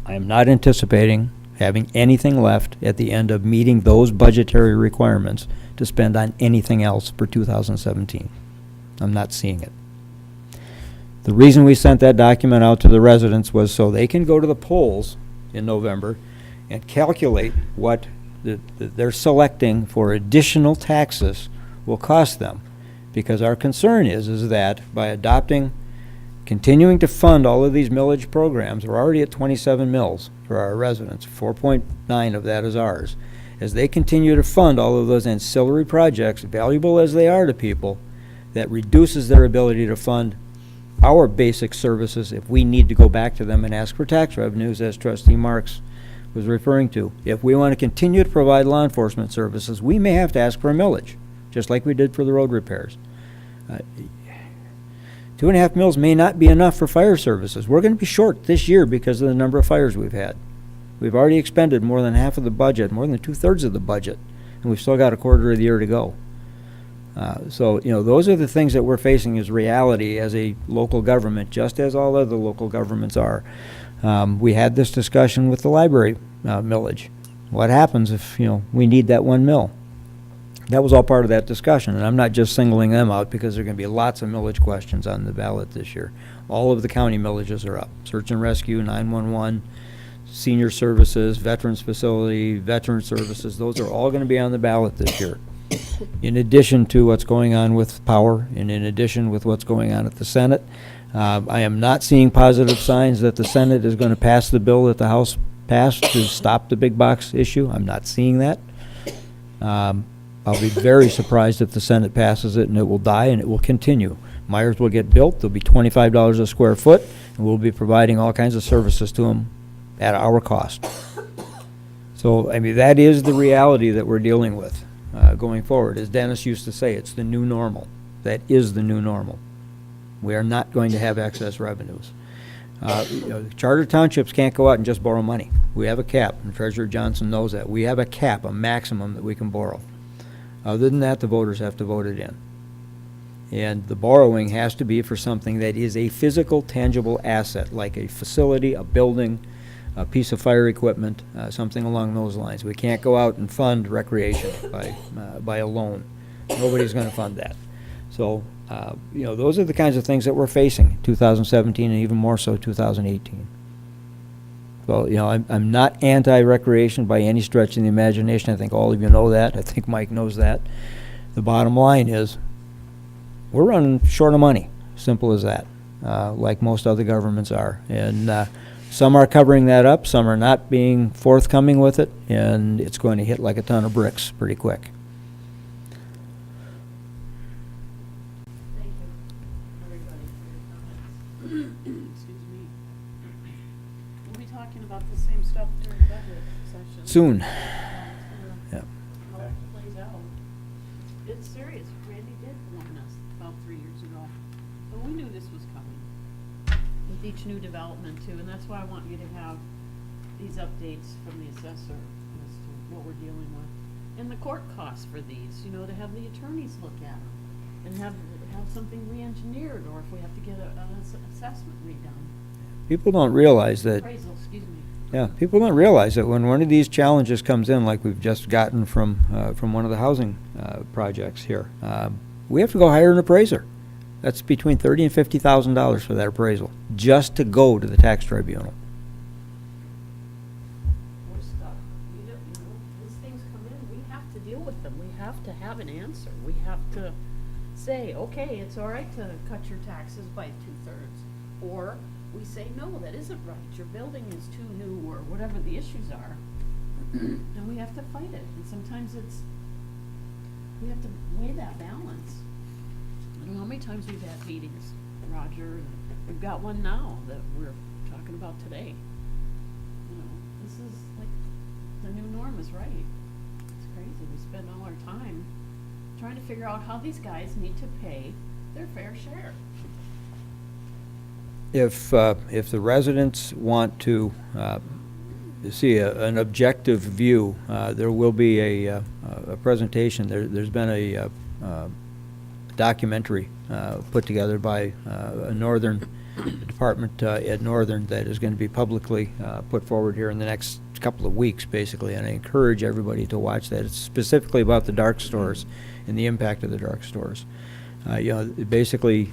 I am not anticipating having anything left at the end of meeting those budgetary requirements to spend on anything else for 2017. I'm not seeing it. The reason we sent that document out to the residents was so they can go to the polls in November and calculate what they're selecting for additional taxes will cost them. Because our concern is that by adopting, continuing to fund all of these millage programs, we're already at 27 mills for our residents. 4.9 of that is ours. As they continue to fund all of those ancillary projects, valuable as they are to people, that reduces their ability to fund our basic services if we need to go back to them and ask for tax revenues, as Trustee Marks was referring to. If we want to continue to provide law enforcement services, we may have to ask for a millage, just like we did for the road repairs. 2.5 mills may not be enough for fire services. We're going to be short this year because of the number of fires we've had. We've already expended more than half of the budget, more than 2/3 of the budget, and we've still got a quarter of the year to go. So, those are the things that we're facing as reality as a local government, just as all other local governments are. We had this discussion with the library millage. What happens if, we need that 1 mill? That was all part of that discussion, and I'm not just singling them out because there are going to be lots of millage questions on the ballot this year. All of the county millages are up. Search and rescue, 911, senior services, veterans facility, veteran services, those are all going to be on the ballot this year. In addition to what's going on with power, and in addition with what's going on at the Senate. I am not seeing positive signs that the Senate is going to pass the bill that the House passed to stop the big box issue. I'm not seeing that. I'll be very surprised if the Senate passes it and it will die and it will continue. Myers will get built. There'll be $25 a square foot, and we'll be providing all kinds of services to them at our cost. So, that is the reality that we're dealing with going forward. As Dennis used to say, it's the new normal. That is the new normal. We are not going to have excess revenues. Charter townships can't go out and just borrow money. We have a cap, and Treasurer Johnson knows that. We have a cap, a maximum that we can borrow. Other than that, the voters have to vote it in. And the borrowing has to be for something that is a physical, tangible asset, like a facility, a building, a piece of fire equipment, something along those lines. We can't go out and fund recreation by a loan. Nobody's going to fund that. So, those are the kinds of things that we're facing 2017 and even more so 2018. So, I'm not anti-recreation by any stretch of the imagination. I think all of you know that. I think Mike knows that. The bottom line is we're running short of money. Simple as that, like most other governments are. And some are covering that up. Some are not being forthcoming with it. And it's going to hit like a ton of bricks pretty quick. Soon. Yeah. How it plays out. It's serious. Randy did warn us about 3 years ago. But we knew this was coming with each new development too, and that's why I want you to have these updates from the assessor as to what we're dealing with. And the court costs for these, to have the attorneys look at them and have something re-engineered, or if we have to get an assessment redone. People don't realize that. Appraisal, excuse me. Yeah, people don't realize that when one of these challenges comes in, like we've just gotten from one of the housing projects here, we have to go hire an appraiser. That's between $30,000 and $50,000 for that appraisal, just to go to the tax tribunal. We're stuck. We don't, you know, these things come in, we have to deal with them. We have to have an answer. We have to say, okay, it's all right to cut your taxes by 2/3. Or we say, no, that isn't right. Your building is too new, or whatever the issues are. And we have to fight it. And sometimes we have to weigh that balance. I don't know how many times we've had meetings, Roger, and we've got one now that we're talking about today. You know, this is like, the new norm is right. It's crazy. We spend all our time trying to figure out how these guys need to pay their fair share. If the residents want to see an objective view, there will be a presentation. There's been a documentary put together by a Northern department at Northern that is going to be publicly put forward here in the next couple of weeks, basically, and I encourage everybody to watch that. It's specifically about the dark stores and the impact of the dark stores. You know, basically,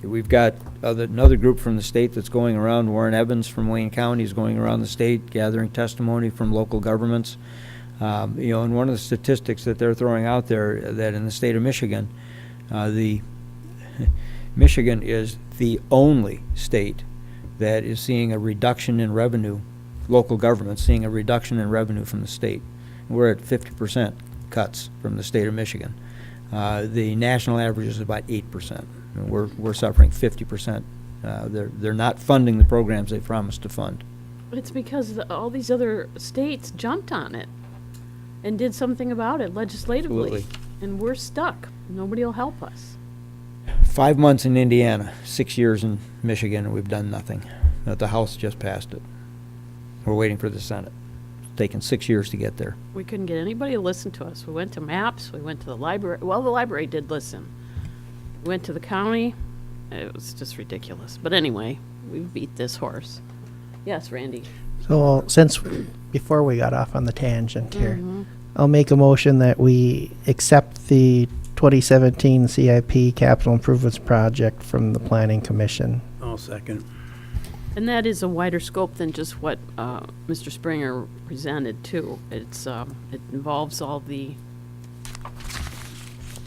we've got another group from the state that's going around. Warren Evans from Wayne County is going around the state gathering testimony from local governments. You know, and one of the statistics that they're throwing out there, that in the state of Michigan, Michigan is the only state that is seeing a reduction in revenue, local government seeing a reduction in revenue from the state. We're at 50% cuts from the state of Michigan. The national average is about 8%. And we're suffering 50%. They're not funding the programs they promised to fund. It's because all these other states jumped on it and did something about it legislatively. Absolutely. And we're stuck. Nobody will help us. 5 months in Indiana, 6 years in Michigan, and we've done nothing. The House just passed it. We're waiting for the Senate. It's taken 6 years to get there. We couldn't get anybody to listen to us. We went to MAPS, we went to the library. Well, the library did listen. We went to the county. It was just ridiculous. But anyway, we beat this horse. Yes, Randy. So before we got off on the tangent here, Mhm. I'll make a motion that we accept the 2017 CIP Capital Improvements Project from the Planning Commission. I'll second. And that is a wider scope than just what Mr. Springer presented, too. It's it involves all the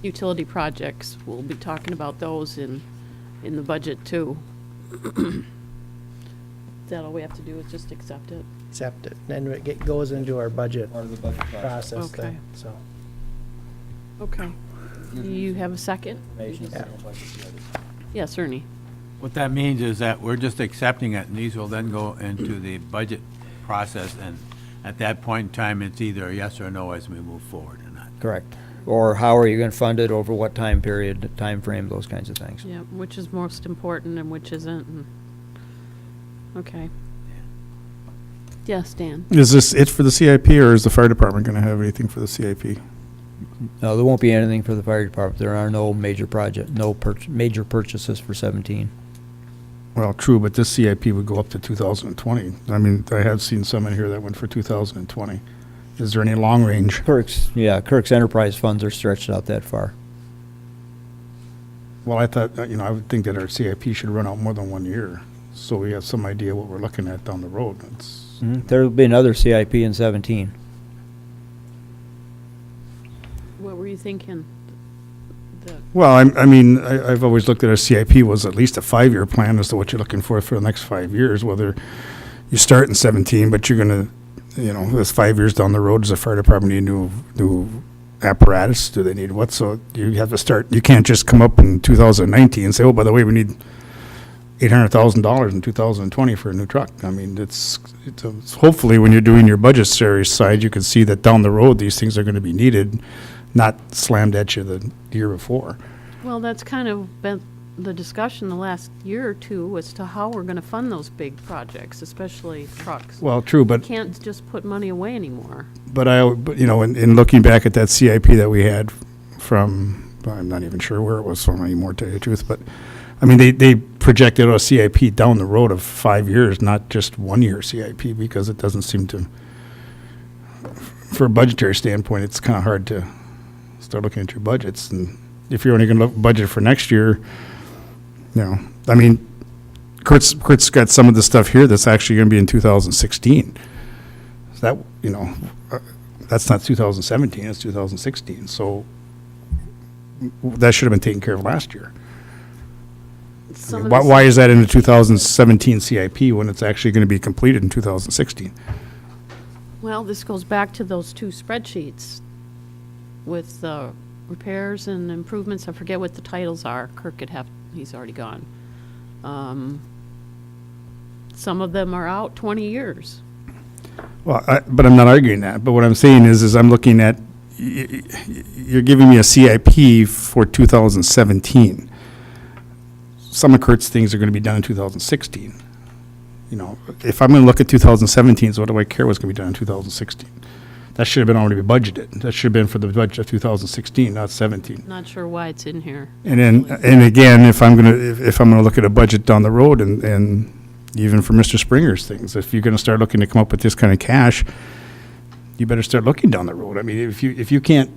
utility projects. We'll be talking about those in the budget, too. Is that all we have to do is just accept it? Accept it. Then it goes into our budget Part of the budget process Okay. then, so. Okay. Do you have a second? Yes, Ernie. What that means is that we're just accepting it, and these will then go into the budget process, and at that point in time, it's either a yes or a no as we move forward or not. Correct. Or how are you going to fund it, over what time period, time frame, those kinds of things. Yeah, which is most important and which isn't. And okay. Yes, Dan. Is this it for the CIP, or is the fire department going to have anything for the CIP? No, there won't be anything for the fire department. There are no major major purchases for 17. Well, true, but this CIP would go up to 2020. I mean, I have seen some in here that went for 2020. Is there any long range? Kirk's enterprise funds are stretched out that far. Well, I thought, I would think that our CIP should run out more than 1 year, so we have some idea what we're looking at down the road. There'll be another CIP in 17. What were you thinking? Well, I've always looked at our CIP was at least a 5-year plan as to what you're looking for the next 5 years, whether you start in 17, but you're going to, this 5 years down the road, does the fire department need new apparatus? Do they need what? So you have to start, you can't just come up in 2019 and say, oh, by the way, we need $800,000 in 2020 for a new truck. I mean, it's hopefully when you're doing your budget series side, you can see that down the road, these things are going to be needed, not slammed at you the year before. Well, that's kind of been the discussion the last year or two as to how we're going to fund those big projects, especially trucks. Well, true, but We can't just put money away anymore. in looking back at that CIP that we had from, I'm not even sure where it was from anymore, to tell you the truth, but I mean, they projected a CIP down the road of 5 years, not just 1 year CIP, because it doesn't seem to, for a budgetary standpoint, it's kind of hard to start looking at your budgets. And if you're only gonna budget for next year, you know, I mean, Kurt's got some of the stuff here that's actually gonna be in 2016. So that, you know, that's not 2017, it's 2016. So that should have been taken care of last year. Some of Why, this- why is that in the 2017 CIP when it's actually going to be completed in 2016? Well, this goes back to those two spreadsheets with repairs and improvements. I forget what the titles are. Kirk could have, he's already gone. Some of them are out 20 years. Well, but I'm not arguing that. But what I'm saying is I'm looking at, you're giving me a CIP for 2017. Some of Kurt's things are going to be done in 2016. You know, if I'm going to look at 2017, so what do I care what's going to be done in 2016? That should have been already budgeted. That should have been for the budget of 2016, not 17. Not sure why it's in here. And then, and again, if I'm gonna look at a budget down the road, and even for Mr. Springer's things, if you're gonna start looking to come up with this kind of cash, you better start looking down the road. I mean, if you can't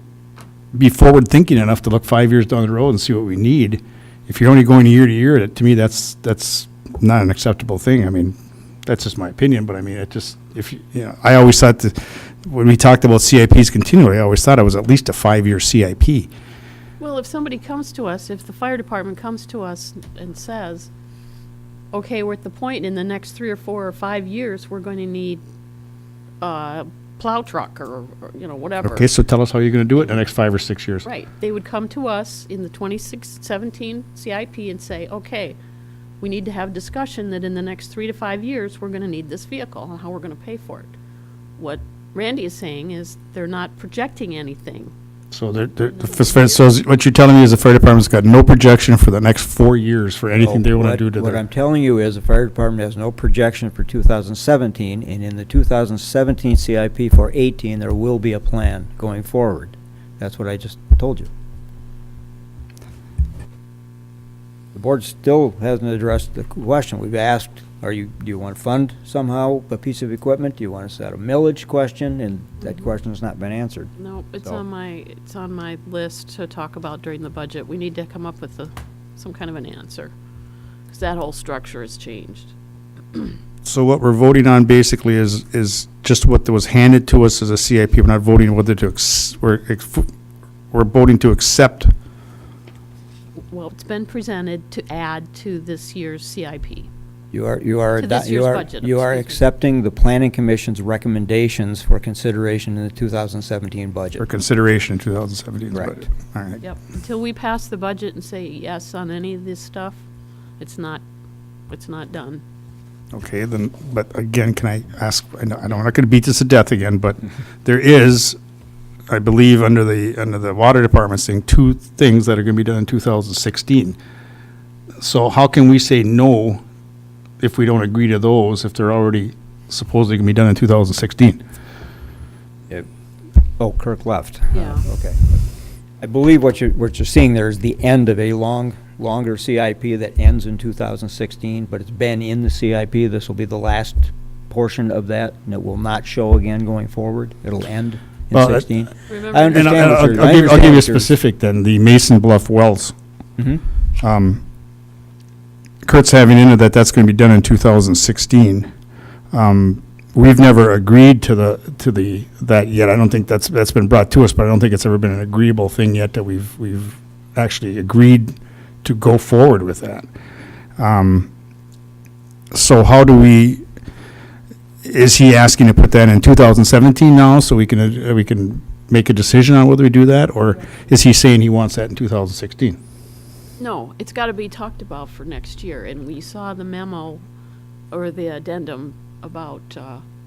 be forward thinking enough to look 5 years down the road and see what we need, if you're only going year to year, to me that's not an acceptable thing. I mean, that's just my opinion, but I mean, it just, I always thought that when we talked about CIPs continually, I always thought it was at least a 5-year CIP. Well, if somebody comes to us, if the fire department comes to us and says, okay, we're at the point in the next 3 or 4 or 5 years, we're going to need a plow truck or whatever. Okay, so tell us how you're gonna do it in the next 5 or 6 years. Right. They would come to us in the 2017 CIP and say, okay, we need to have discussion that in the next 3 to 5 years, we're going to need this vehicle and how we're going to pay for it. What Randy is saying is they're not projecting anything. So so what you're telling me is the fire department's got no projection for the next 4 years for anything they wanna do to What their. I'm telling you is the fire department has no projection for 2017, and in the 2017 CIP for 18, there will be a plan going forward. That's what I just told you. The board still hasn't addressed the question. We've asked, do you want to fund somehow a piece of equipment? Do you want to set a millage question? And that question has not been answered. No, it's So- on my list to talk about during the budget. We need to come up with some kind of an answer, because that whole structure has changed. So what we're voting on basically is just what was handed to us as a CIP. We're not voting whether we're voting to accept. Well, it's been presented to add to this year's CIP. You are To this year's budget, excuse me. accepting the planning commission's recommendations for consideration in the 2017 budget. For consideration in 2017's Correct. budget. All right. Yep. Until we pass the budget and say yes on any of this stuff, it's not done. Okay, then, but again, can I ask, I'm not going to beat this to death again, but there is, I believe, under the water department's thing, 2 things that are going to be done in 2016. So how can we say no if we don't agree to those, if they're already supposedly going to be done in 2016? Oh, Kirk left. Yeah. Okay. I believe what you're seeing there is the end of a longer CIP that ends in 2016, but it's been in the CIP. This will be the last portion of that, and it will not show again going forward. It'll end in Well, 16. Remember, I And understand what you're- I I'll give understand you a what you're- specific then, the Mason Bluff wells. Mhm. Kurt's having in it that's going to be done in 2016. We've never agreed to that yet. I don't think that's been brought to us, but I don't think it's ever been an agreeable thing yet that we've actually agreed to go forward with that. So how do we, is he asking to put that in 2017 now so we can make a decision on whether we do that? Or is he saying he wants that in 2016? no, it's got to be talked about for next year. And we saw the memo or the addendum about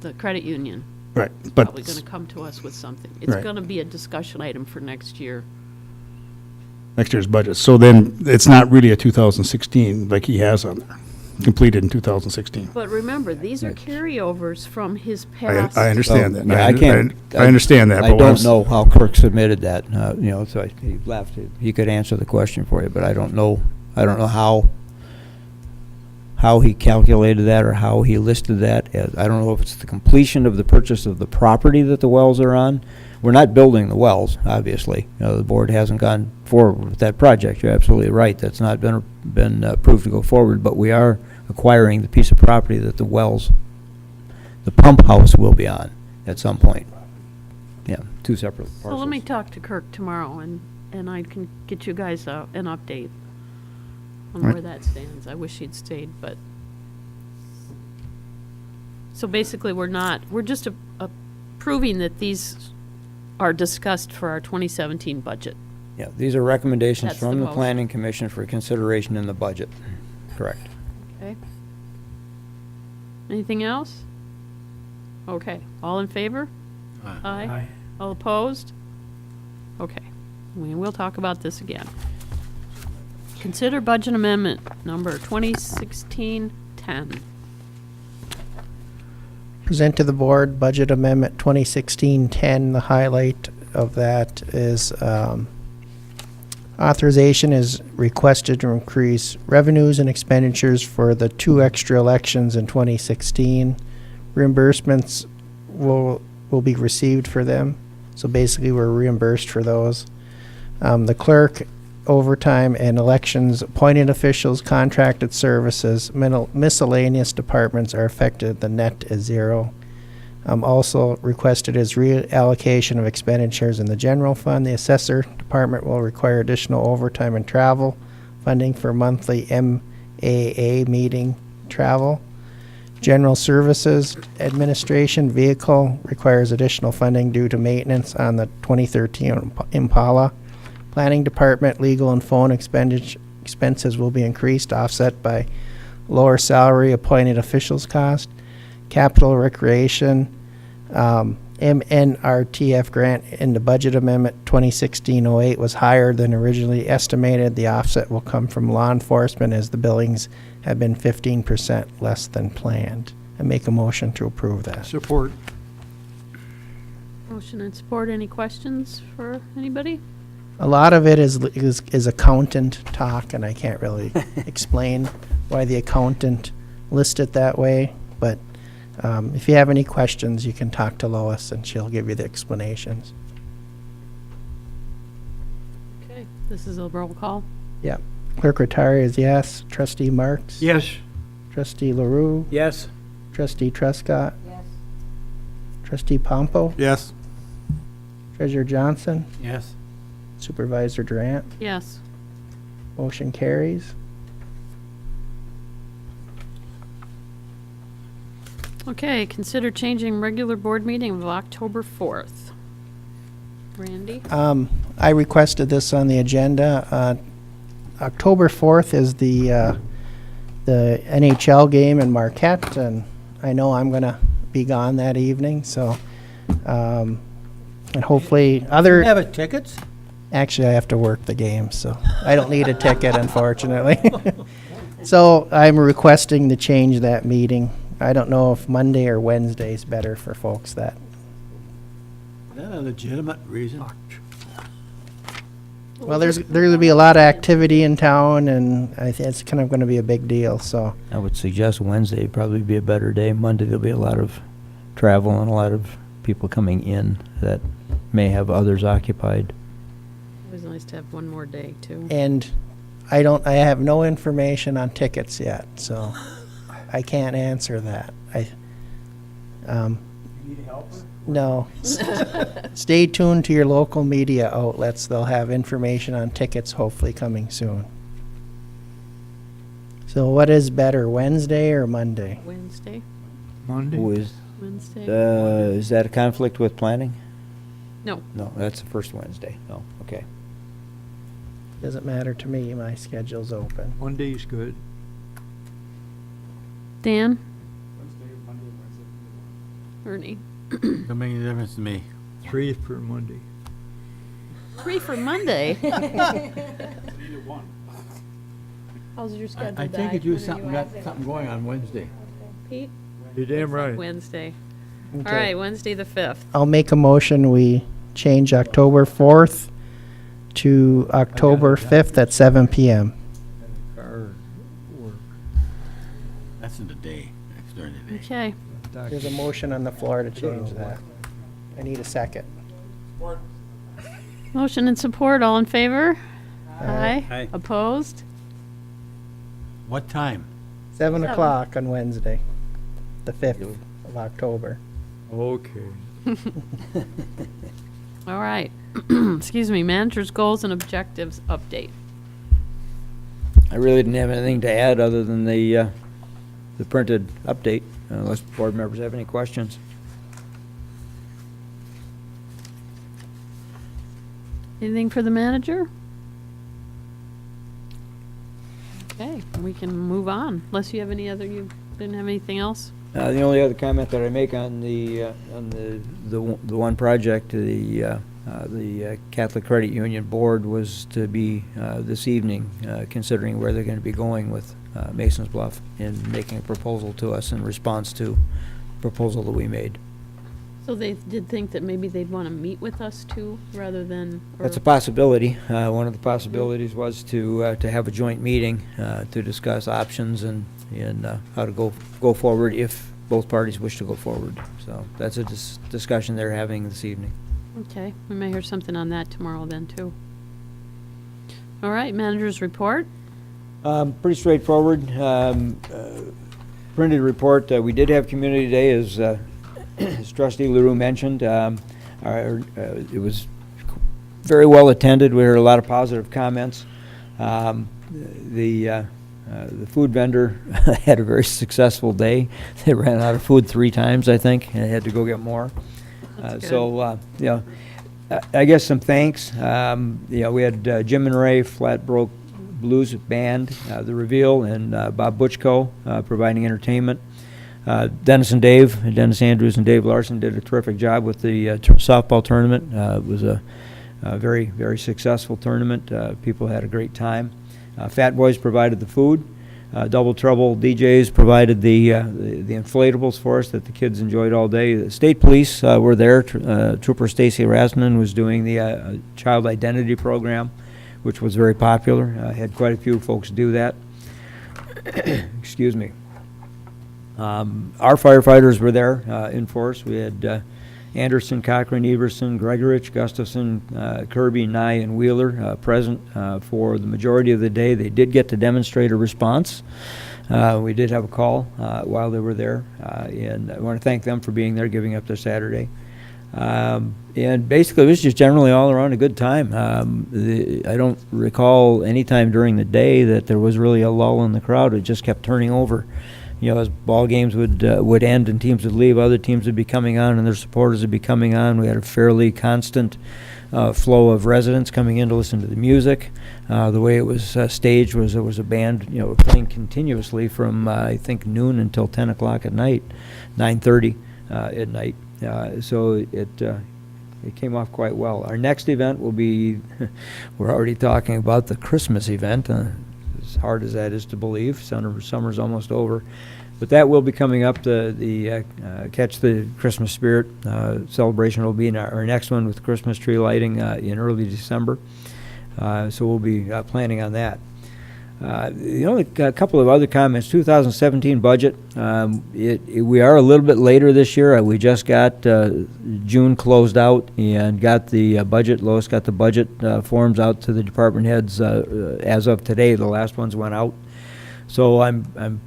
the credit union. Right, Probably going but to come to us with something. It's Right. going to be a discussion item for next year. next year's budget. So then it's not really a 2016 like he has on there, completed in 2016. But remember, these are carryovers from his past. I understand that. Yeah, I can't. I understand that. I but what I'm don't know how Kirk submitted that, so he left. He could answer the question for you, but I don't know how he calculated that or how he listed that. I don't know if it's the completion of the purchase of the property that the wells are on, we're not building the wells, obviously. The board hasn't gone forward with that project. You're absolutely right. That's not been approved to go forward, but we are acquiring the piece of property that the wells, the pump house will be on at some point. Yeah, two separate parcels. So let me talk to Kirk tomorrow, and I can get you guys an update on Right. where that stands. I wish he'd stayed, but. So basically, we're just approving that these are discussed for our 2017 budget. Yeah, these are recommendations That's the from the motion. Planning Commission for consideration in the budget. Correct. Okay. Anything else? Okay, all in favor? Aye. All opposed? Okay, we'll talk about this again. Consider budget amendment number 2016-10. Present to the board Budget Amendment 2016-10. The highlight of that is authorization is requested to increase revenues and expenditures for the 2 extra elections in 2016. Reimbursements will be received for them. So basically, we're reimbursed for those. The clerk, overtime, and elections, appointed officials, contracted services, miscellaneous departments are affected. The net is 0. Also requested is reallocation of expenditures in the general fund. The assessor department will require additional overtime and travel funding for monthly MAA meeting travel. General Services Administration vehicle requires additional funding due to maintenance on the 2013 Impala. Planning Department legal and phone expenses will be increased, offset by lower salary appointed officials cost. Capital Recreation, MNRTF grant in the budget amendment 2016-08 was higher than originally estimated. The offset will come from law enforcement as the billings have been 15% less than planned. I make a motion to approve that. Support. Motion and support. Any questions for anybody? A lot of it is accountant talk, and I can't really explain why the accountant listed it that way. But if you have any questions, you can talk to Lois, and she'll give you the explanations. Okay, this is a roll call. Yeah. Clerk Rattari is yes. Trustee Marks? Yes. Trustee LaRue? Yes? Trustee Trescott? Yes. Trustee Pompo? Yes. Treasurer Johnson? Yes. Supervisor Durant? Yes. Motion carries. Okay, consider changing regular board meeting of October 4th. Randy? I requested this on the agenda. October 4th is the NHL game in Marquette, and I know I'm going to be gone that evening, so, and hopefully other... Have it tickets? Actually, I have to work the game, so I don't need a ticket, unfortunately. So I'm requesting to change that meeting. I don't know if Monday or Wednesday is better for folks that. Is that a legitimate reason? Well, there's going to be a lot of activity in town, and I think it's kind of going to be a big deal, so. I would suggest Wednesday would probably be a better day. Monday, there'll be a lot of travel and a lot of people coming in that may have others occupied. Always nice to have one more day, too. And I have no information on tickets yet, so I can't answer that. No. Stay tuned to your local media outlets. They'll have information on tickets hopefully coming soon. So what is better, Wednesday or Monday? Wednesday? Monday. Wednesday? Is that a conflict with planning? No. No, that's the first Wednesday. No, okay. Doesn't matter to me. My schedule's open. Monday's good. Dan? Ernie? Don't make any difference to me. 3 for Monday. 3 for Monday? How's your schedule, I take it you got something going on Wednesday. Pete? You're damn right. Wednesday. Okay. All right, Wednesday the 5th. I'll make a motion. We change October 4th to October 5th at 7 p.m. Car work. That's in the day, next during the day. Okay. There's a motion on the floor to change that. I need a second. Motion and support, all in favor? Aye. Aye. Opposed? What time? 7 Seven. o'clock on Wednesday, the 5th of October. Okay. All right. Excuse me, manager's goals and objectives update. I really didn't have anything to add other than the printed update, unless board members have any questions. Anything for the manager? Okay, we can move on, unless you have any other, you didn't have anything else? The only other comment that I make on the one project, the Catholic Credit Union Board was to be this evening, considering where they're going to be going with Mason's Bluff and making a proposal to us in response to a proposal that we made. So they did think that maybe they'd want to meet with us too, rather than? That's a possibility. One of the possibilities was to have a joint meeting to discuss options and how to go forward if both parties wish to go forward. So that's a discussion they're having this evening. Okay, we may hear something on that tomorrow then too. All right, manager's report. Pretty straightforward. Printed report. We did have Community Day, as Trustee LaRue mentioned. It was very well attended. We heard a lot of positive comments. The food vendor had a very successul day. They ran out of food 3 times, I think, and had to go get more. That's So, I guess some thanks. We had Jim and Ray, Flat Broke Blues Band, The Reveal, and Bob Butchko providing entertainment. Dennis Andrews and Dave Larson did a terrific job with the softball tournament. It was a very, very successful tournament. People had a great time. Fat Boys provided the food. Double Trouble DJs provided the inflatables for us that the kids enjoyed all day. The state police were there. Trooper Stacy Rasnan was doing the child identity program, which was very popular. Had quite a few folks do that. Excuse me. Our firefighters were there in force. We had Anderson, Cochran, Everson, Gregorich, Gustafson, Kirby, Nye, and Wheeler present for the majority of the day. They did get to demonstrate a response. We did have a call while they were there, and I want to thank them for being there, giving up their Saturday. And basically, it was just generally all around a good time. I don't recall any time during the day that there was really a lull in the crowd. It just kept turning over. As ball games would end and teams would leave, other teams would be coming on and their supporters would be coming on. We had a fairly constant flow of residents coming in to listen to the music. The way it was staged was there was a band, playing continuously from I think noon until 10 o'clock at night, 9:30 at night. So it came off quite well. Our next event will be, we're already talking about the Christmas event. As hard as that is to believe, summer's almost over, but that will be coming up. The Catch the Christmas Spirit celebration will be in our next one with Christmas tree lighting in early December. So we'll be planning on that. The only couple of other comments. 2017 budget. We are a little bit later this year. We just got June closed out and got the budget. Lois got the budget forms out to the department heads as of today. The last ones went out. So I'm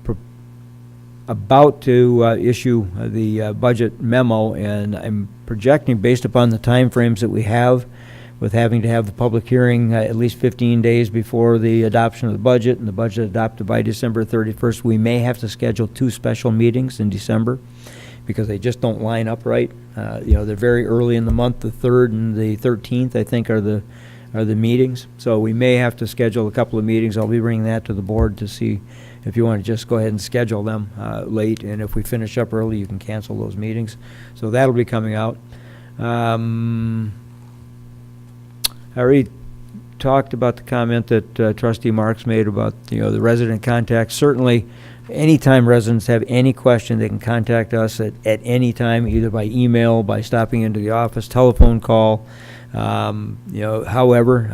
about to issue the budget memo, and I'm projecting based upon the time frames that we have, with having to have the public hearing at least 15 days before the adoption of the budget, and the budget adopted by December 31st, we may have to schedule 2 special meetings in December because they just don't line up right. They're very early in the month. The 3rd and the 13th, I think, are the meetings. So we may have to schedule a couple of meetings. I'll be bringing that to the board to see if you want to just go ahead and schedule them late, and if we finish up early, you can cancel those meetings. So that'll be coming out. I already talked about the comment that Trustee Marks made about the resident contact. Certainly, anytime residents have any question, they can contact us at any time, either by email, by stopping into the office, telephone call. However,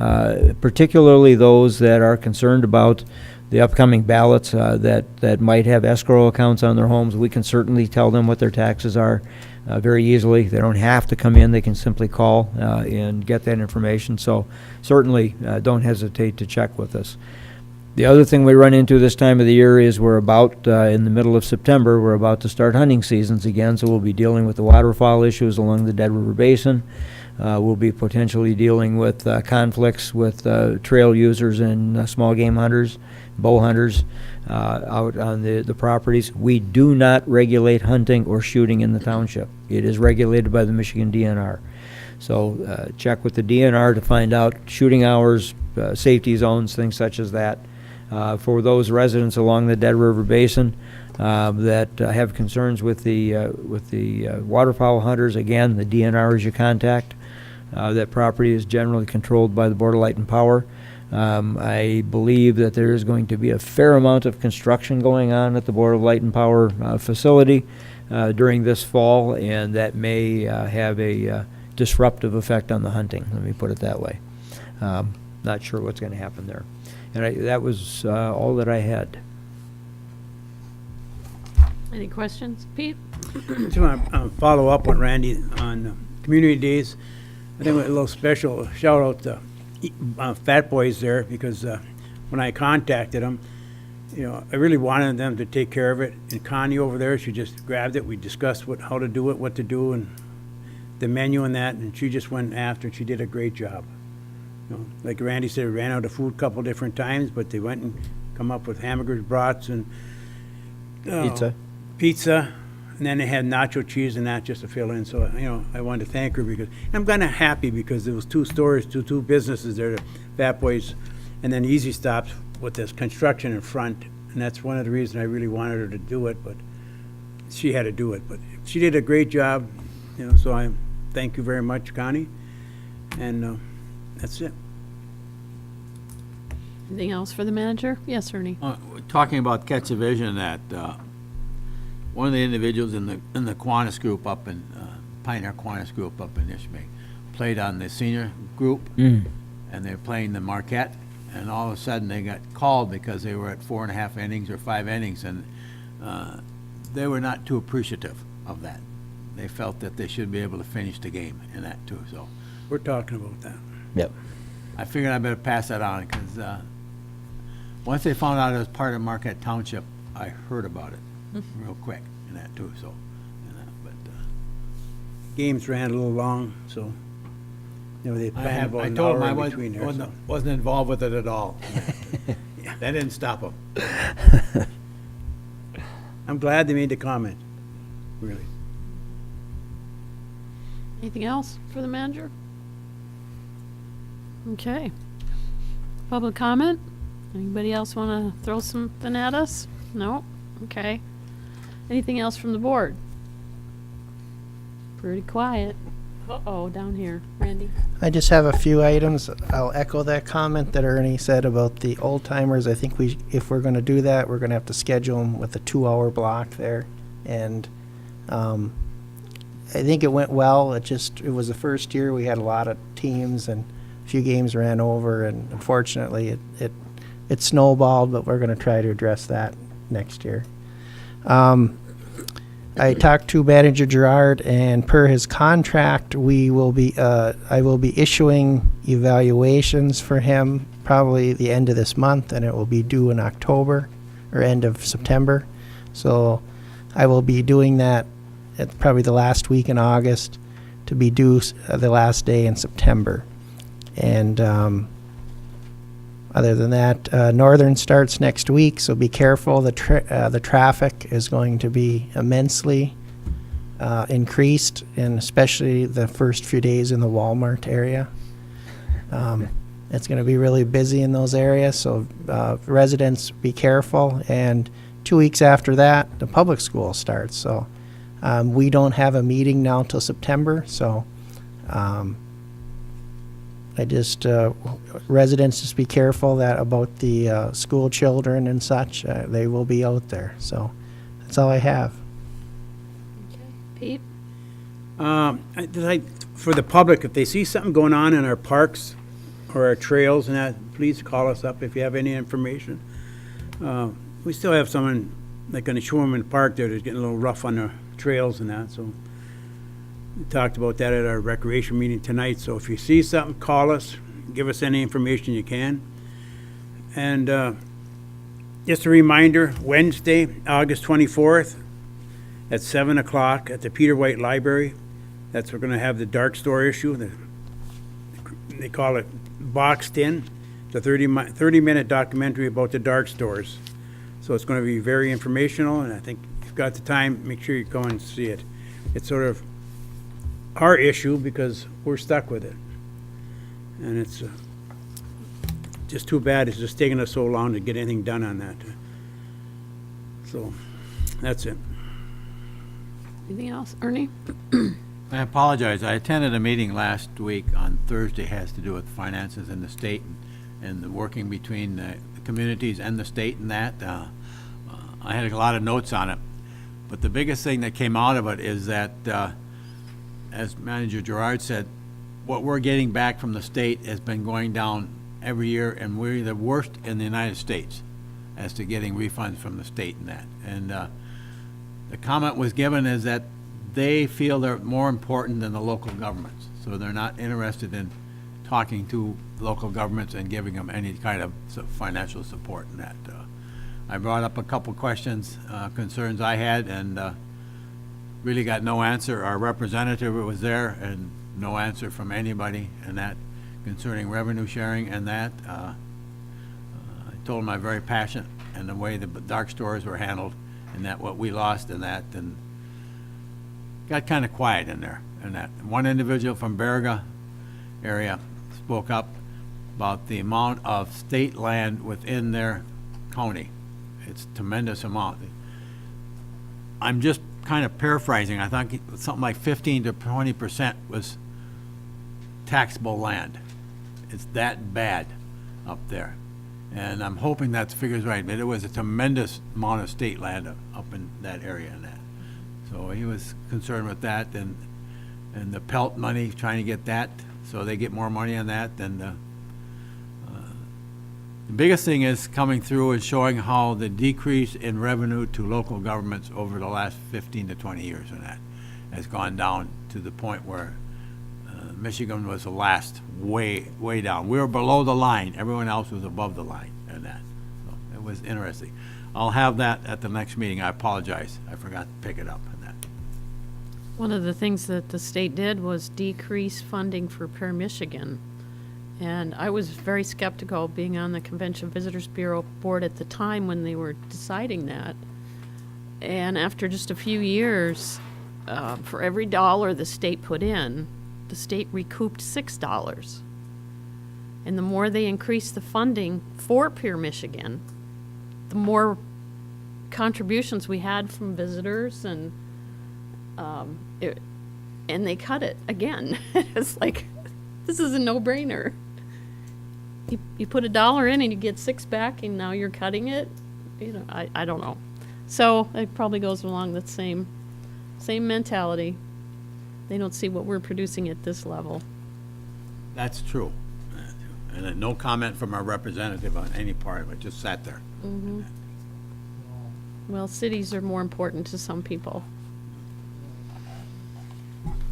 particularly those that are concerned about the upcoming ballots that might have escrow accounts on their homes, we can certainly tell them what their taxes are very easily. They don't have to come in. They can simply call and get that information. So certainly don't hesitate to check with us. The other thing we run into this time of the year is we're about, in the middle of September, we're about to start hunting seasons again, so we'll be dealing with the waterfowl issues along the Dead River Basin. We'll be potentially dealing with conflicts with trail users and small game hunters, bow hunters out on the properties. We do not regulate hunting or shooting in the township. It is regulated by the Michigan DNR. So check with the DNR to find out shooting hours, safety zones, things such as that. For those residents along the Dead River Basin that have concerns with the waterfowl hunters, again, the DNR is your contact. That property is generally controlled by the Board of Light and Power. I believe that there is going to be a fair amount of construction going on at the Board of Light and Power facility during this fall, and that may have a disruptive effect on the hunting, let me put it that way. Not sure what's going to happen there. And that was all that I had. Any questions? Pete? Just want to follow up on Randy on community days. I think a little special shout out to Fat Boys there, because when I contacted them, I really wanted them to take care of it. And Connie over there, she just grabbed it. We discussed how to do it, what to do, and the menu and that, and she just went after it. She did a great job. Like Randy said, we ran out of food a couple different times, but they went and come up with hamburgers, brats, and pizza, and then they had nacho cheese and that just to fill in. So I wanted to thank her, because I'm kind of happy because there was two stores, two businesses there, the Fat Boys, and then Easy Stops with this construction in front, and that's one of the reasons I really wanted her to do it, but she had to do it. But she did a great job, so I thank you very much, Connie, and that's it. Anything else for the manager? Yes, Ernie. Talking about Catch a Vision, that one of the individuals in the Kiwanis group up in Pioneer Kiwanis group up in Ishmael played on the senior group, and they were playing the Marquette, and all of a sudden they got called because they were at 4.5 innings or 5 innings, and they were not too appreciative of that. They felt that they should be able to finish the game in that too. So We're talking about that. Yep. I figured I better pass that on, because once they found out it was part of Marquette Township, I heard about it real quick in that too. So, but Games ran a little long, so they planned about I an told them hour I in between there. So. wasn't involved with it at all. That didn't stop them. I'm glad they made the comment, really. Anything else for the manager? Okay. Public comment? Anybody else want to throw something at us? No? Okay. Anything else from the board? Pretty quiet. Uh-oh, down here. Randy? I just have a few items. I'll echo that comment that Ernie said about the old timers. I think if we're going to do that, we're going to have to schedule them with a 2-hour block there. And I think it went well. It was the first year. We had a lot of teams and a few games ran over, and unfortunately it snowballed, but we're going to try to address that next year. I talked to Manager Gerard, and per his contract, I will be issuing evaluations for him probably the end of this month, and it will be due in October or end of September. So I will be doing that at probably the last week in August to be due the last day in September. And other than that, Northern starts next week, so be careful. The traffic is going to be immensely increased, and especially the first few days in the Walmart area. It's going to be really busy in those areas, so residents be careful. And 2 weeks after that, the public school starts. So we don't have a meeting now till September, so residents just be careful about the school children and such. They will be out there. So that's all I have. Pete? For the public, if they see something going on in our parks or our trails and that, please call us up if you have any information. We still have someone, like on the Shoreman Park there, that's getting a little rough on the trails and that, so we talked about that at our recreation meeting tonight, so if you see something, call us, give us any information you can. And just a reminder, Wednesday, August 24th, at 7 o'clock at the Peter White Library, we're going to have the dark store issue. They call it Boxed In, the 30-minute documentary about the dark stores. So it's going to be very informational, and I think if you've got the time, make sure you go and see it. It's sort of our issue because we're stuck with it. And it's just too bad it's just taking us so long to get anything done on that. So, that's it. Anything else, Ernie? I apologize. I attended a meeting last week on Thursday, has to do with finances in the state and the working between the communities and the state and that. I had a lot of notes on it, but the biggest thing that came out of it is that, as Manager Gerard said, what we're getting back from the state has been going down every year, and we're the worst in the United States as to getting refunds from the state and that. And the comment was given is that they feel they're more important than the local governments, so they're not interested in talking to local governments and giving them any kind of financial support in that. I brought up a couple questions, concerns I had, and really got no answer. Our representative was there, and no answer from anybody, and that concerning revenue sharing and that. I told him I'm very passionate in the way the dark stores were handled, and that what we lost in that, and got kind of quiet in there. And that one individual from Baraga area spoke up about the amount of state land within their county. It's a tremendous amount. I'm just kind of paraphrasing. I think something like 15 to 20% was taxable land. It's that bad up there. And I'm hoping that figure's right, but it was a tremendous amount of state land up in that area and that. So he was concerned with that, and the PELT money, trying to get that, so they get more money on that. And the biggest thing is coming through is showing how the decrease in revenue to local governments over the last 15 to 20 years and that has gone down to the point where Michigan was the last, way down. We were below the line. Everyone else was above the line and that. So it was interesting. I'll have that at the next meeting. I apologize. I forgot to pick it up on that. One of the things that the state did was decrease funding for Per Michigan. And I was very skeptical, being on the Convention Visitors Bureau board at the time when they were deciding that. And after just a few years, for every dollar the state put in, the state recouped $6. And the more they increased the funding for Per Michigan, the more contributions we had from visitors, and they cut it again. It's like, this is a no-brainer. You put $1 in and you get $6 back, and now you're cutting it. You know, I don't know. So it probably goes along the same mentality. They don't see what we're producing at this level. That's true. And no comment from our representative on any part of it, just sat there. Mm-hmm. Well, cities are more important to some people.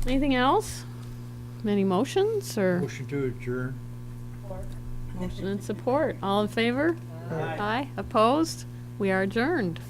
Anything else? Any motions or? Motion to adjourn. Motion and support. All in favor? Aye. Opposed? We are adjourned.